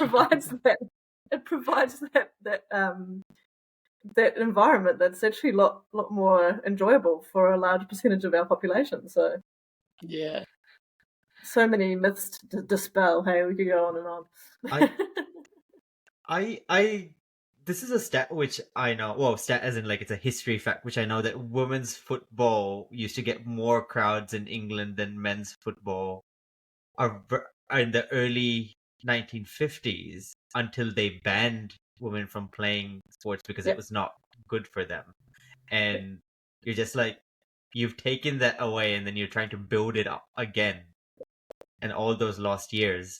provides that environment that's actually a lot more enjoyable for a large percentage of our population. So yeah, so many myths to dispel. Hey, we could go on and on. This is a stat which I know. Well, stat as in like it's a history fact, which I know that women's football used to get more crowds in England than men's football in the early 1950s until they banned women from playing sports because it was not good for them. And you're just like, you've taken that away and then you're trying to build it up again. And all those lost years.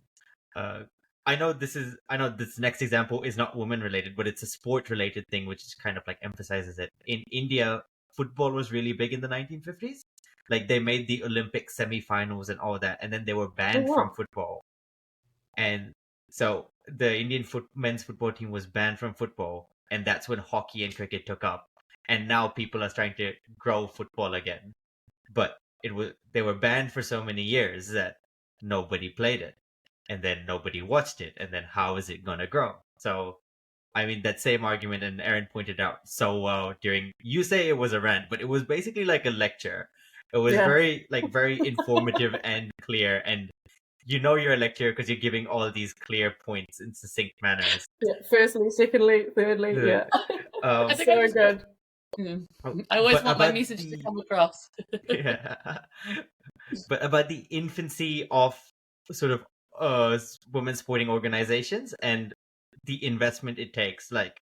I know this next example is not women related, but it's a sport related thing, which kind of like emphasizes it. In India, football was really big in the 1950s. Like, they made the Olympic semi-finals and all that, and then they were banned from football. And so the Indian men's football team was banned from football, and that's when hockey and cricket took up. And now people are trying to grow football again. But they were banned for so many years that nobody played it. And then nobody watched it. And then how is it going to grow? So, I mean, that same argument, and Erin pointed out so well you say it was a rant, but it was basically like a lecture. It was very informative and clear. And you're a lecturer because you're giving all these clear points in succinct manners. Yeah, firstly, secondly, thirdly, yeah. I think so good. I always want my message to come across. But about the infancy of sort of women's sporting organizations and the investment it takes. Like,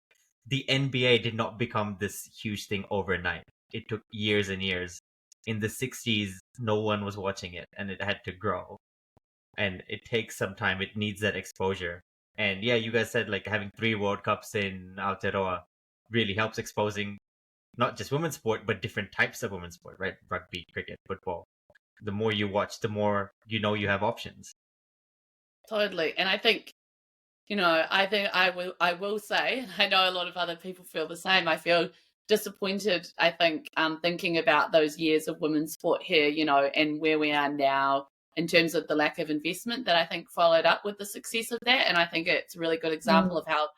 the NBA did not become this huge thing overnight. It took years and years. In the 60s, no one was watching it, and it had to grow. and it takes some time. It needs that exposure. And yeah, you guys said like having 3 World Cups in Aotearoa really helps exposing not just women's sport, but different types of women's sport, right? Rugby, cricket, football. The more you watch, the more you know you have options. Totally. And I think, I will say, and I know a lot of other people feel the same. I feel disappointed, I think, thinking about those years of women's sport here, and where we are now in terms of the lack of investment that I think followed up with the success of that. And I think it's a really good example of how,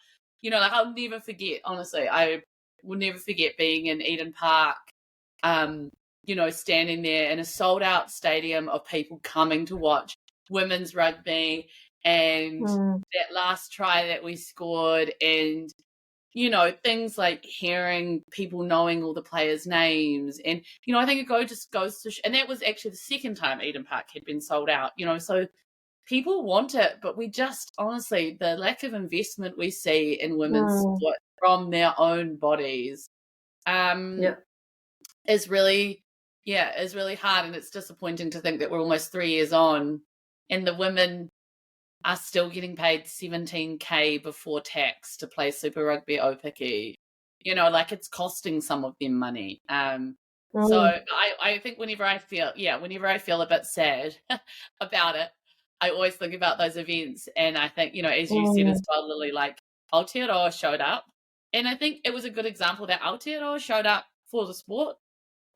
like I'll never forget, honestly, I will never forget being in Eden Park, standing there in a sold out stadium of people coming to watch women's rugby, and that last try that we scored, and things like hearing people knowing all the players' names, and I think it just goes to and that was actually the second time Eden Park had been sold out, so people want it, but we just honestly, the lack of investment we see in women's sport from their own bodies is really hard. And it's disappointing to think that we're almost 3 years on and the women are still getting paid $17,000 before tax to play Super Rugby Aupiki. Like it's costing some of them money. So I think whenever I feel a bit sad about it, I always think about those events, and I think, as you said as well, Lily, like Aotearoa showed up, and I think it was a good example that Aotearoa showed up for the sport,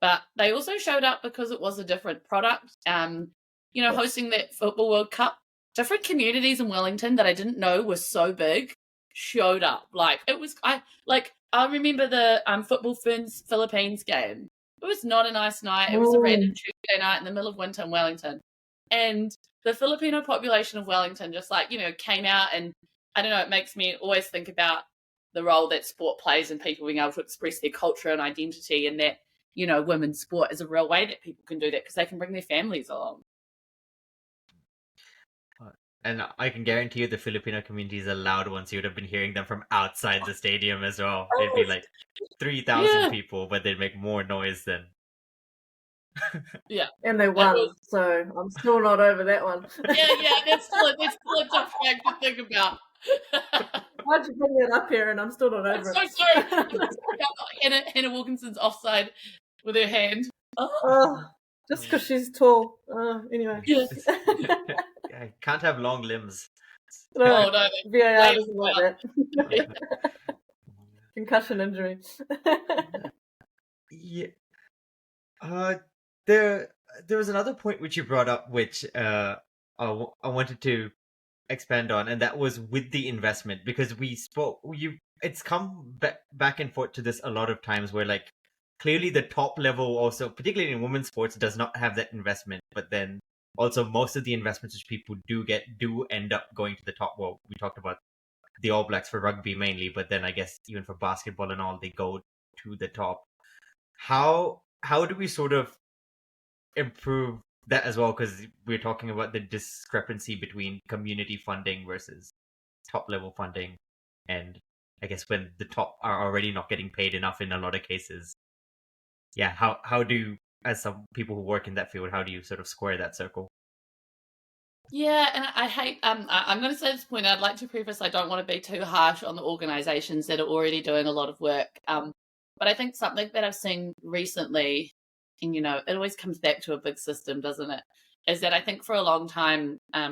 but they also showed up because it was a different product. Hosting that Football World Cup, different communities in Wellington that I didn't know were so big showed up. Like it was, I remember the Football Ferns Philippines game. It was not a nice night. It was a random Tuesday night in the middle of winter in Wellington, and the Filipino population of Wellington just came out, and I don't know, it makes me always think about the role that sport plays in people being able to express their culture and identity, and that women's sport is a real way that people can do that because they can bring their families along. And I can guarantee you the Filipino communities are loud ones. You would have been hearing them from outside the stadium as well. It'd be like 3,000 people, but they'd make more noise than... Yeah. And they won, so I'm still not over that one. Yeah, that's still a tough fact to think about. Why'd you bring that up here? And I'm still not over it. I'm so sorry. Hannah Wilkinson's offside with her hand. Just because she's tall. Anyway. Yeah. I can't have long limbs. No, VAR doesn't like that. Concussion injury. Yeah. There was another point which you brought up, which I wanted to expand on, and that was with the investment, because it's come back and forth to this a lot of times, where like clearly the top level also, particularly in women's sports, does not have that investment, but then also most of the investments which people do end up going to the top. Well, we talked about the All Blacks for rugby mainly, but then I guess even for basketball and all, they go to the top. How do we sort of improve that as well? Because we're talking about the discrepancy between community funding versus top level funding, and I guess when the top are already not getting paid enough in a lot of cases. Yeah, how do, as some people who work in that field, how do you sort of square that circle? Yeah, and I hate, I'm going to say this point, I'd like to preface, I don't want to be too harsh on the organisations that are already doing a lot of work, but I think something that I've seen recently, and it always comes back to a big system, doesn't it, is that I think for a long time, a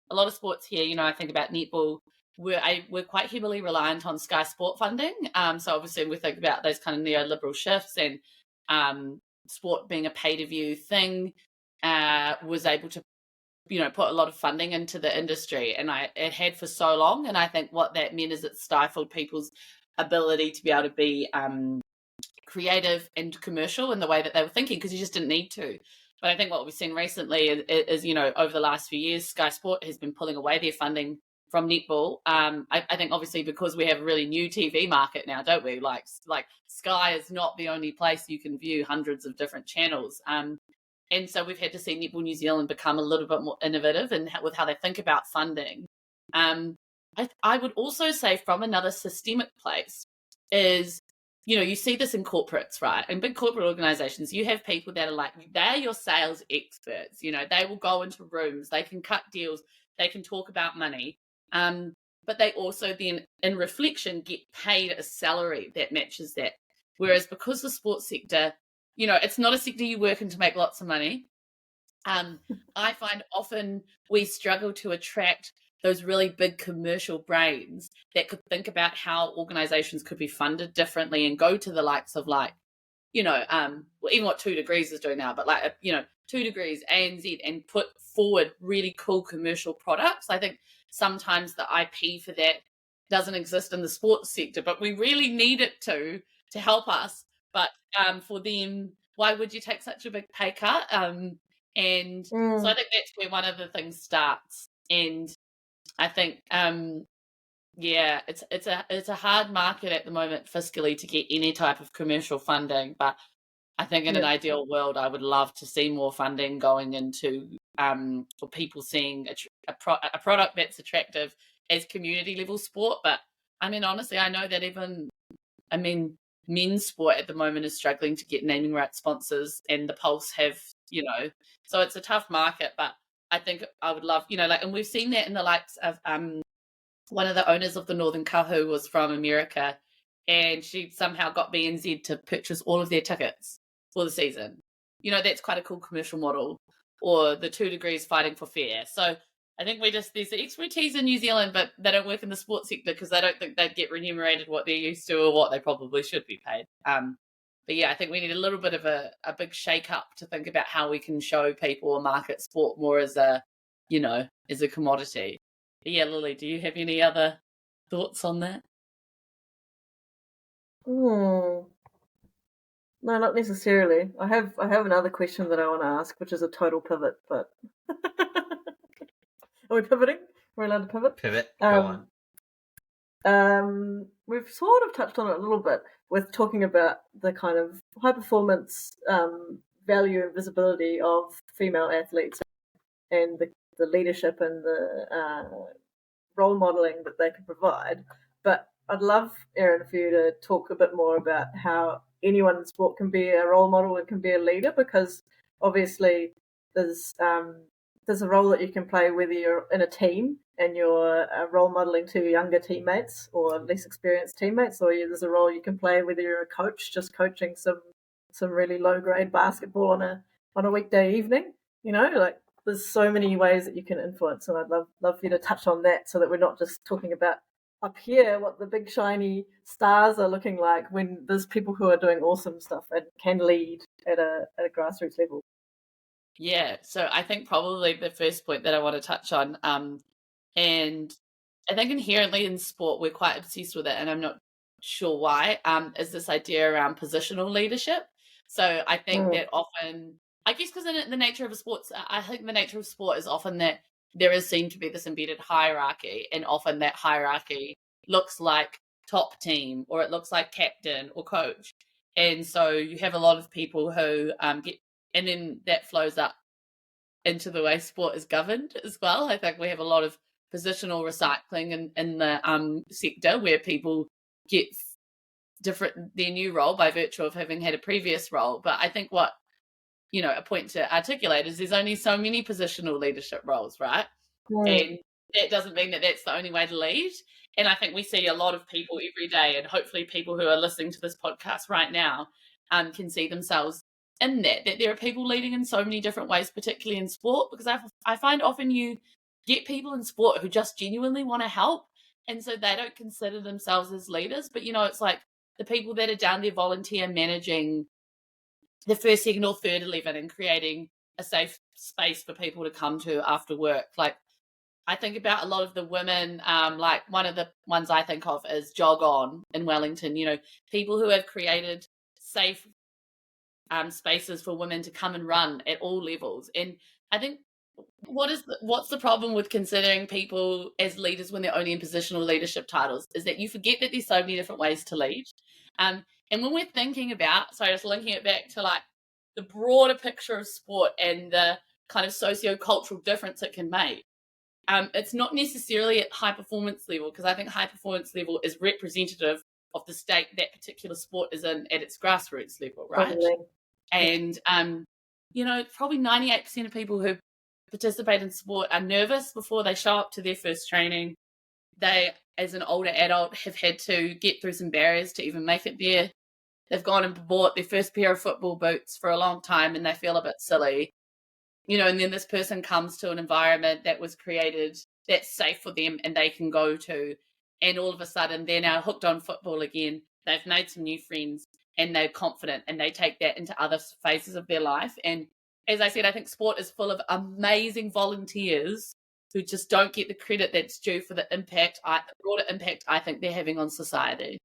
lot of sports here, I think about netball, we're quite heavily reliant on Sky Sport funding, so obviously we think about those kind of neoliberal shifts, and sport being a pay-to-view thing, was able to put a lot of funding into the industry, and it had for so long, and I think what that meant is it stifled people's ability to be able to be creative and commercial in the way that they were thinking, because you just didn't need to. But I think what we've seen recently is over the last few years, Sky Sport has been pulling away their funding from netball. I think obviously because we have a really new TV market now, don't we? Like Sky is not the only place you can view hundreds of different channels. And so we've had to see Netball New Zealand become a little bit more innovative with how they think about funding. I would also say from another systemic place is you see this in corporates, right? In big corporate organizations, you have people that are like, they're your sales experts. They will go into rooms, they can cut deals, they can talk about money. But they also then, in reflection, get paid a salary that matches that. Whereas because the sports sector, it's not a sector you work in to make lots of money. I find often we struggle to attract those really big commercial brains that could think about how organizations could be funded differently and go to the likes of even what 2 Degrees is doing now, but 2 Degrees, ANZ, and put forward really cool commercial products. I think sometimes the IP for that doesn't exist in the sports sector, but we really need it to help us. But for them, why would you take such a big pay cut? So I think that's where one of the things starts. And I think, it's a hard market at the moment fiscally to get any type of commercial funding. But I think in an ideal world, I would love to see more funding going into for people seeing a product that's attractive as community level sport. But I mean, honestly, I know that men's sport at the moment is struggling to get naming rights sponsors, and the Pulse have, so it's a tough market. But I think I would love, and we've seen that in the likes of one of the owners of the Northern Kahu was from America, and she somehow got BNZ to purchase all of their tickets for the season. That's quite a cool commercial model. Or the 2 Degrees fighting for fair. So I think there's the expertise in New Zealand, but they don't work in the sports sector because they don't think they'd get remunerated what they're used to or what they probably should be paid. But yeah, I think we need a little bit of a big shake up to think about how we can show people or market sport more as a commodity. But yeah, Lily, do you have any other thoughts on that? No, not necessarily. I have another question that I want to ask, which is a total pivot, but are we pivoting? We're allowed to pivot? Pivot, go on. We've sort of touched on it a little bit with talking about the kind of high performance value and visibility of female athletes and the leadership and the role modelling that they can provide. But I'd love, Erin, for you to talk a bit more about how anyone in sport can be a role model and can be a leader, because obviously there's a role that you can play whether you're in a team and you're role modeling to younger teammates or less experienced teammates, or there's a role you can play whether you're a coach just coaching some really low grade basketball on a weekday evening. There's so many ways that you can influence, and I'd love for you to touch on that so that we're not just talking about up here what the big shiny stars are looking like when there's people who are doing awesome stuff and can lead at a grassroots level. Yeah, so I think probably the first point that I want to touch on, and I think inherently in sport we're quite obsessed with it, and I'm not sure why, is this idea around positional leadership. So I think that often, I guess because in the nature of a sports, I think the nature of sport is often that there is seen to be this embedded hierarchy, and often that hierarchy looks like top team, or it looks like captain or coach. And so you have a lot of people who get, and then that flows up into the way sport is governed as well. I think we have a lot of positional recycling in the sector where people get their new role by virtue of having had a previous role. But I think what, a point to articulate is there's only so many positional leadership roles, right? And that doesn't mean that that's the only way to lead. And I think we see a lot of people every day, and hopefully people who are listening to this podcast right now can see themselves in that there are people leading in so many different ways, particularly in sport, because I find often you get people in sport who just genuinely want to help, and so they don't consider themselves as leaders. But, it's like the people that are down there volunteer managing the first, second or third 11 and creating a safe space for people to come to after work. Like, I think about a lot of the women, like one of the ones I think of is Jog On in Wellington, people who have created safe spaces for women to come and run at all levels. And I think what's the problem with considering people as leaders when they're only in positional leadership titles is that you forget that there's so many different ways to lead. And when we're thinking about, just linking it back to like the broader picture of sport and the kind of socio-cultural difference it can make, it's not necessarily at high performance level, because I think high performance level is representative of the state that particular sport is in at its grassroots level, right? Totally. And probably 98% of people who participate in sport are nervous before they show up to their first training. They, as an older adult, have had to get through some barriers to even make it there. They've gone and bought their first pair of football boots for a long time and they feel a bit silly. And then this person comes to an environment that was created that's safe for them and they can go to, and all of a sudden they're now hooked on football again. They've made some new friends and they're confident and they take that into other phases of their life. And as I said, I think sport is full of amazing volunteers who just don't get the credit that's due for the broader impact I think they're having on society.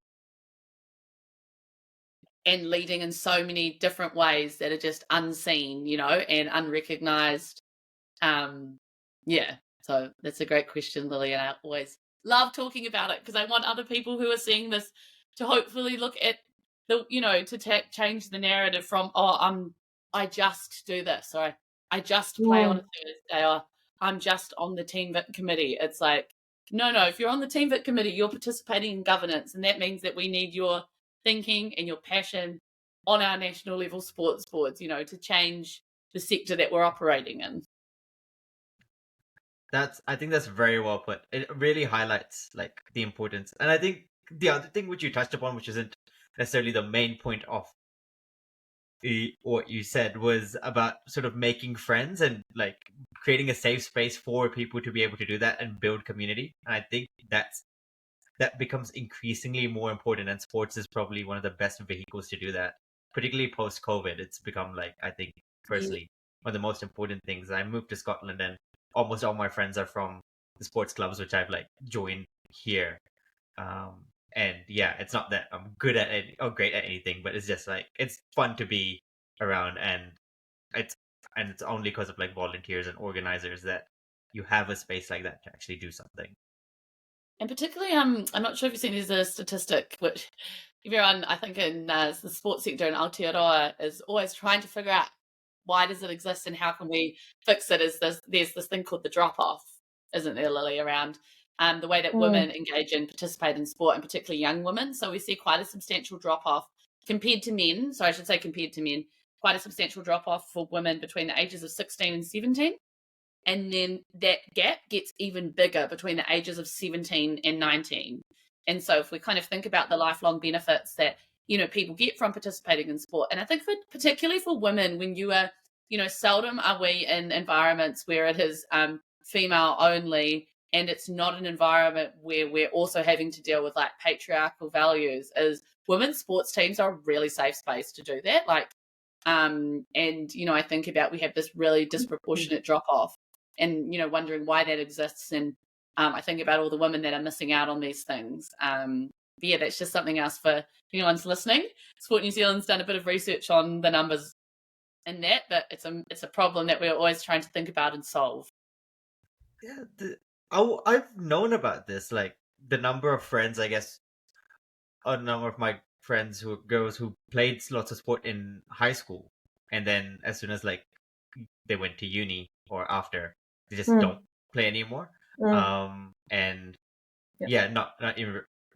And leading in so many different ways that are just unseen, and unrecognized. So that's a great question, Lily, and I always love talking about it because I want other people who are seeing this to hopefully look at to change the narrative from, I just do this, or I just play on a Thursday, or I'm just on the team vit committee. It's like, no, if you're on the team vit committee, you're participating in governance, and that means that we need your thinking and your passion on our national level sports boards, to change the sector that we're operating in. I think that's very well put. It really highlights the importance. And I think the other thing which you touched upon, which isn't necessarily the main point of what you said, was about sort of making friends and creating a safe space for people to be able to do that and build community. And I think that becomes increasingly more important, and sports is probably one of the best vehicles to do that, particularly post-COVID. It's become I think personally one of the most important things. I moved to Scotland and almost all my friends are from the sports clubs which I've joined here. And yeah, it's not that I'm good at it or great at anything, but it's just it's fun to be around, and it's only because of volunteers and organizers that you have a space like that to actually do something. And particularly, I'm not sure if you've seen, there's a statistic which everyone, I think, in the sports sector in Aotearoa is always trying to figure out why does it exist and how can we fix it. There's this thing called the drop-off, isn't there, Lily, around the way that women engage and participate in sport, and particularly young women. So we see quite a substantial drop-off compared to men. So I should say compared to men, quite a substantial drop-off for women between the ages of 16 and 17. And then that gap gets even bigger between the ages of 17 and 19. And so if we kind of think about the lifelong benefits that, people get from participating in sport, and I think particularly for women, when you are, seldom are we in environments where it is female only, and it's not an environment where we're also having to deal with patriarchal values, is women's sports teams are a really safe space to do that. I think about, we have this really disproportionate drop off, and wondering why that exists, and I think about all the women that are missing out on these things. That's just something else for anyone's listening. Sport New Zealand's done a bit of research on the numbers in that, but it's a problem that we're always trying to think about and solve. Yeah, I've known about this, the number of friends, I guess, a number of my friends girls who played lots of sport in high school, and then as soon as they went to uni or after, they just don't play anymore. And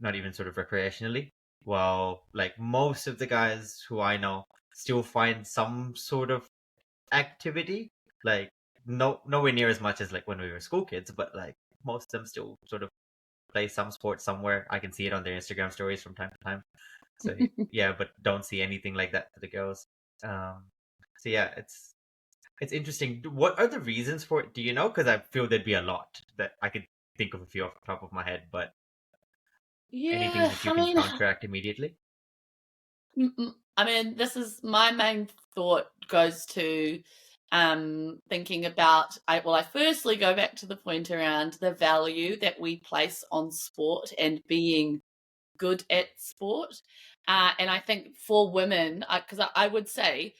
not even sort of recreationally. Well, most of the guys who I know still find some sort of activity, nowhere near as much as when we were school kids, but most of them still sort of play some sport somewhere. I can see it on their Instagram stories from time to time. So yeah, but don't see anything like that for the girls. So yeah, it's interesting. What are the reasons for it? Do you know? Because I feel there'd be a lot that I could think of a few off the top of my head, but anything that you can counteract immediately? This is my main thought goes to thinking about, I firstly go back to the point around the value that we place on sport and being good at sport. And I think for women, because I would say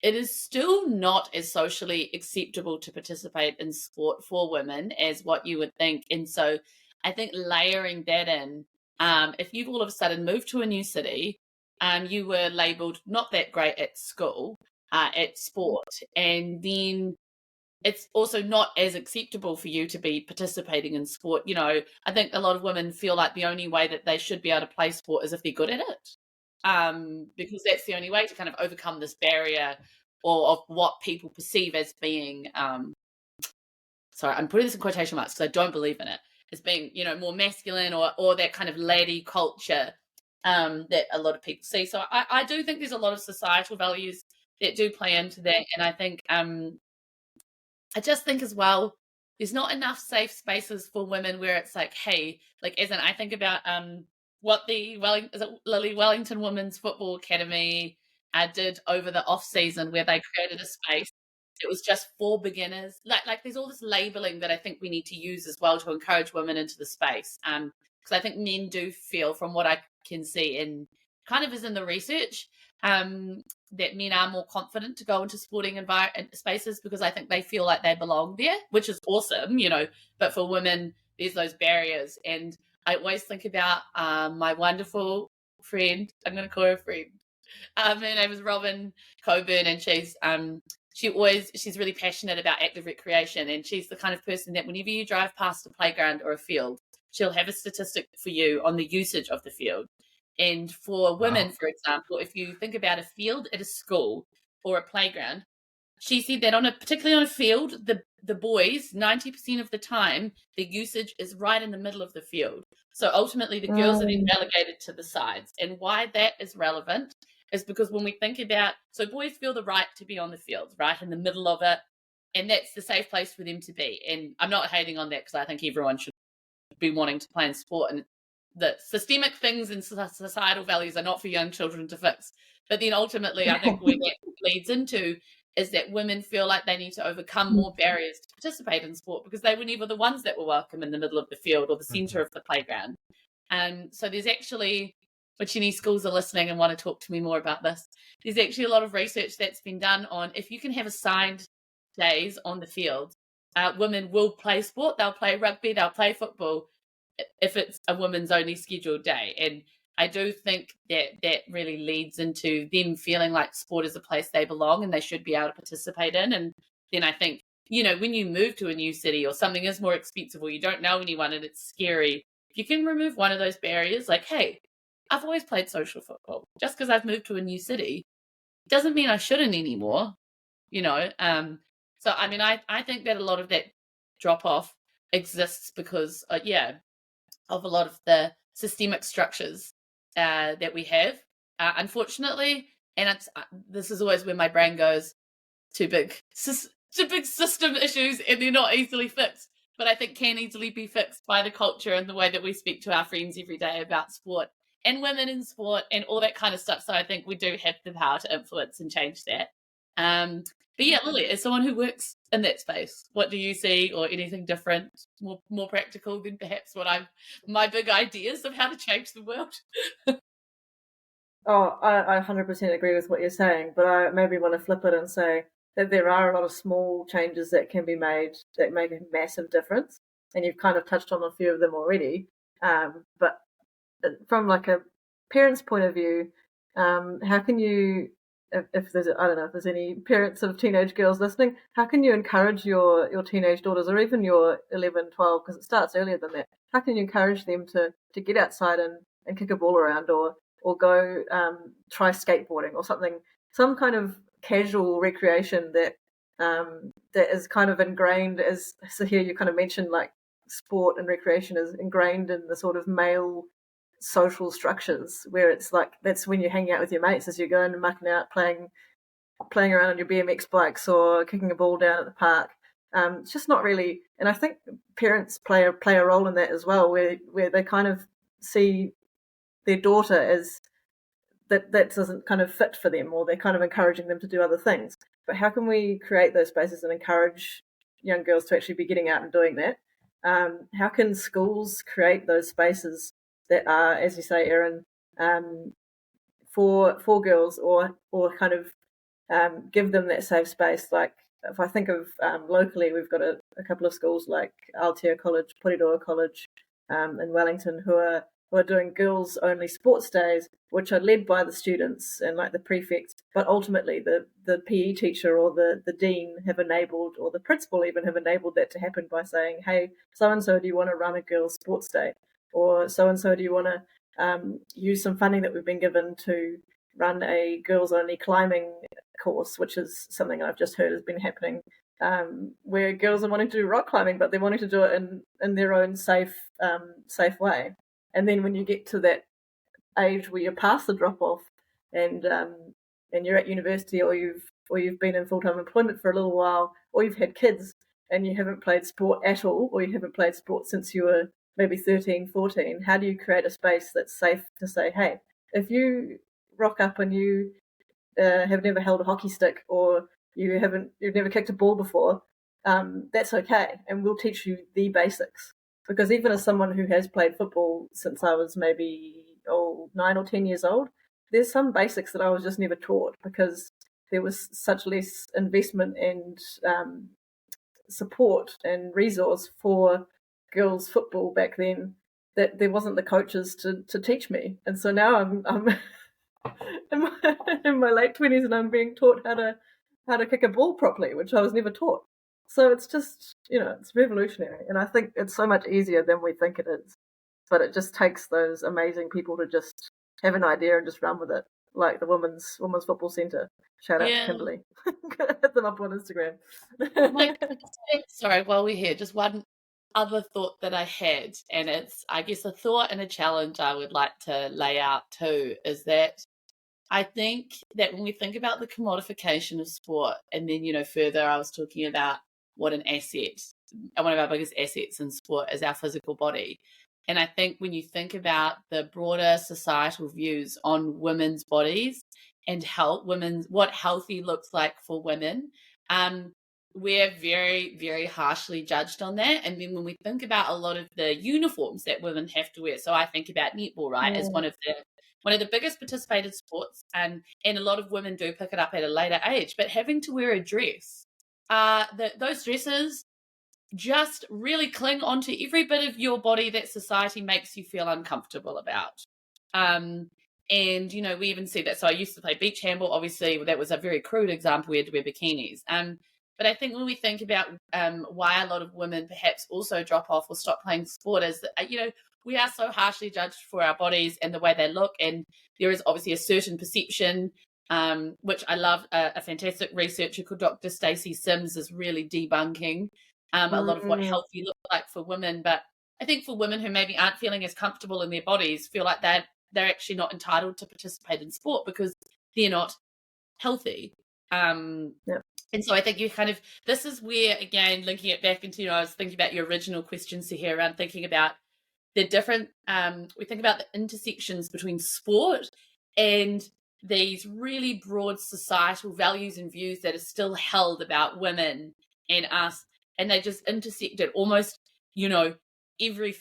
it is still not as socially acceptable to participate in sport for women as what you would think. And so I think layering that in, if you've all of a sudden moved to a new city, you were labelled not that great at school, at sport, and then it's also not as acceptable for you to be participating in sport. I think a lot of women feel like the only way that they should be able to play sport is if they're good at it. because that's the only way to kind of overcome this barrier or of what people perceive as being, sorry, I'm putting this in quotation marks because I don't believe in it, as being, more masculine or that kind of laddie culture that a lot of people see. So I do think there's a lot of societal values that do play into that. And I think, I just think as well, there's not enough safe spaces for women where it's like, hey, like, as in I think about what the Lily Wellington Women's Football Academy did over the off season, where they created a space. It was just for beginners. Like there's all this labeling that I think we need to use as well to encourage women into the space. Because I think men do feel, from what I can see, and kind of is in the research, that men are more confident to go into sporting spaces because I think they feel like they belong there, which is awesome, but for women, there's those barriers. And I always think about my wonderful friend, I'm going to call her a friend. Her name is Robin Coburn, and she's really passionate about active recreation. And she's the kind of person that whenever you drive past a playground or a field, she'll have a statistic for you on the usage of the field. And for women, for example, if you think about a field at a school or a playground, she said that particularly on a field, the boys, 90% of the time, the usage is right in the middle of the field. So ultimately, the girls are then relegated to the sides. And why that is relevant is because when we think about, so boys feel the right to be on the field, right in the middle of it, and that's the safe place for them to be. And I'm not hating on that because I think everyone should be wanting to play in sport, and the systemic things and societal values are not for young children to fix. But then ultimately, I think where that leads into is that women feel like they need to overcome more barriers to participate in sport because they were never the ones that were welcome in the middle of the field or the centre of the playground. And so there's actually, which any schools are listening and want to talk to me more about this, there's actually a lot of research that's been done on if you can have assigned days on the field, women will play sport, they'll play rugby, they'll play football, if it's a woman's only scheduled day. And I do think that really leads into them feeling like sport is a place they belong and they should be able to participate in. And then I think, when you move to a new city or something is more expensive or you don't know anyone and it's scary, if you can remove one of those barriers, like, hey, I've always played social football. Just because I've moved to a new city doesn't mean I shouldn't anymore, So, I mean, I think that a lot of that drop-off exists because, of a lot of the systemic structures that we have, unfortunately. And this is always where my brain goes, too big system issues, and they're not easily fixed, but I think can easily be fixed by the culture and the way that we speak to our friends every day about sport and women in sport and all that kind of stuff. So I think we do have the power to influence and change that. But yeah, Lily, as someone who works in that space, what do you see, or anything different, more practical than perhaps my big ideas of how to change the world? I 100% agree with what you're saying, but I maybe want to flip it and say that there are a lot of small changes that can be made that make a massive difference, and you've kind of touched on a few of them already. But from like a parent's point of view, how can you, if there's, I don't know if there's any parents of teenage girls listening, how can you encourage your teenage daughters or even your 11, 12, because it starts earlier than that, how can you encourage them to get outside and kick a ball around or go try skateboarding or something, some kind of casual recreation that is kind of ingrained, as Sahir, you kind of mentioned, like sport and recreation is ingrained in the sort of male social structures where it's like that's when you're hanging out with your mates as you're going and mucking out, playing around on your BMX bikes or kicking a ball down at the park. It's just not really, and I think parents play a role in that as well, where they kind of see their daughter as that doesn't kind of fit for them, or they're kind of encouraging them to do other things. But how can we create those spaces and encourage young girls to actually be getting out and doing that? How can schools create those spaces that are, as you say, Erin, for girls, or kind of give them that safe space? Like if I think of locally, we've got a couple of schools like Aotearoa College, Aotearoa College in Wellington who are doing girls only sports days, which are led by the students and like the prefects, but ultimately the PE teacher or the dean have enabled, or the principal even have enabled that to happen by saying, hey, so and so, do you want to run a girls sports day? Or so and so, do you want to use some funding that we've been given to run a girls-only climbing course, which is something I've just heard has been happening, where girls are wanting to do rock climbing, but they're wanting to do it in their own safe way. And then when you get to that age where you're past the drop-off and you're at university, or you've been in full-time employment for a little while, or you've had kids and you haven't played sport at all, or you haven't played sport since you were maybe 13, 14, how do you create a space that's safe to say, hey, if you rock up and you have never held a hockey stick, or you've never kicked a ball before, that's okay, and we'll teach you the basics. Because even as someone who has played football since I was maybe 9 or 10 years old, there's some basics that I was just never taught because there was such less investment and support and resource for girls football back then, that there wasn't the coaches to teach me. And so now I'm in my late 20s and I'm being taught how to kick a ball properly, which I was never taught. So it's just, it's revolutionary, and I think it's so much easier than we think it is. But it just takes those amazing people to just have an idea and just run with it, like the women's football centre. Shout out to Kimberly. Hit them up on Instagram. Sorry, while we're here, just one other thought that I had, and it's, I guess, a thought and a challenge I would like to lay out too, is that I think that when we think about the commodification of sport, and then, further, I was talking about what an asset, one of our biggest assets in sport is our physical body. And I think when you think about the broader societal views on women's bodies and what healthy looks like for women, we're very, very harshly judged on that. And then when we think about a lot of the uniforms that women have to wear, so I think about netball, right, as one of the biggest participated sports, and a lot of women do pick it up at a later age, but having to wear a dress, those dresses just really cling onto every bit of your body that society makes you feel uncomfortable about. And, we even see that. So I used to play beach handball. Obviously, that was a very crude example. We had to wear bikinis. But I think when we think about why a lot of women perhaps also drop off or stop playing sport is that, we are so harshly judged for our bodies and the way they look. And there is obviously a certain perception, which I love. A fantastic researcher called Dr. Stacey Sims is really debunking a lot of what healthy looks like for women. But I think for women who maybe aren't feeling as comfortable in their bodies, feel like they're actually not entitled to participate in sport because they're not healthy. And so I think this is where, again, linking it back into, I was thinking about your original questions here around thinking about the different, we think about the intersections between sport and these really broad societal values and views that are still held about women and us, and they just intersect at almost, every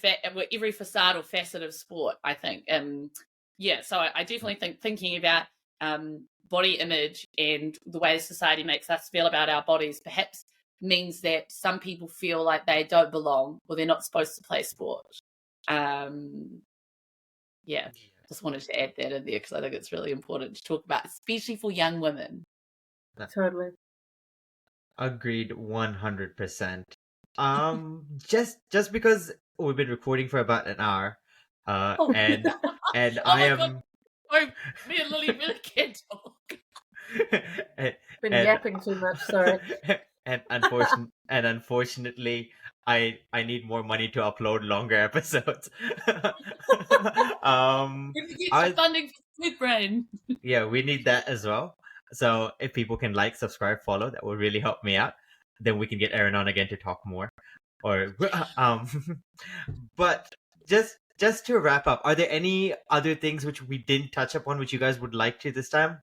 facade or facet of sport, I think. So I definitely think thinking about body image and the way society makes us feel about our bodies perhaps means that some people feel like they don't belong or they're not supposed to play sport. Just wanted to add that in there because I think it's really important to talk about, especially for young women. Totally. Agreed 100%. Just because we've been recording for about an hour, and I am... Oh, me and Lily really can't talk. Been yapping too much, sorry. And unfortunately, I need more money to upload longer episodes. We have to get some funding for Food Brain. Yeah, we need that as well. So if people can like, subscribe, follow, that will really help me out. Then we can get Erin on again to talk more. But just to wrap up, are there any other things which we didn't touch upon which you guys would like to this time?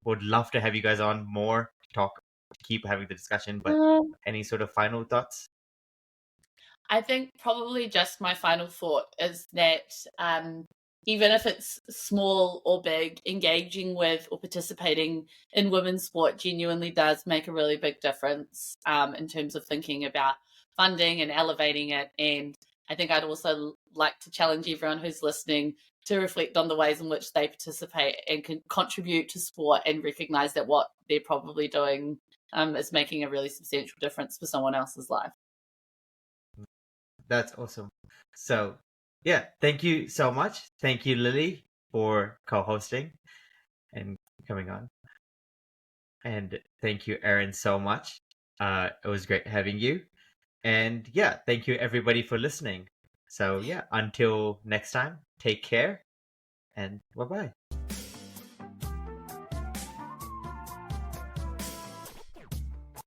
Would love to have you guys on more to talk, to keep having the discussion, but any sort of final thoughts? I think probably just my final thought is that even if it's small or big, engaging with or participating in women's sport genuinely does make a really big difference in terms of thinking about funding and elevating it. And I think I'd also like to challenge everyone who's listening to reflect on the ways in which they participate and can contribute to sport and recognise that what they're probably doing is making a really substantial difference for someone else's life. That's awesome. So yeah, thank you so much. Thank you, Lily, for co-hosting and coming on. And thank you, Erin, so much. It was great having you. And yeah, thank you everybody for listening. So yeah, until next time, take care and bye-bye.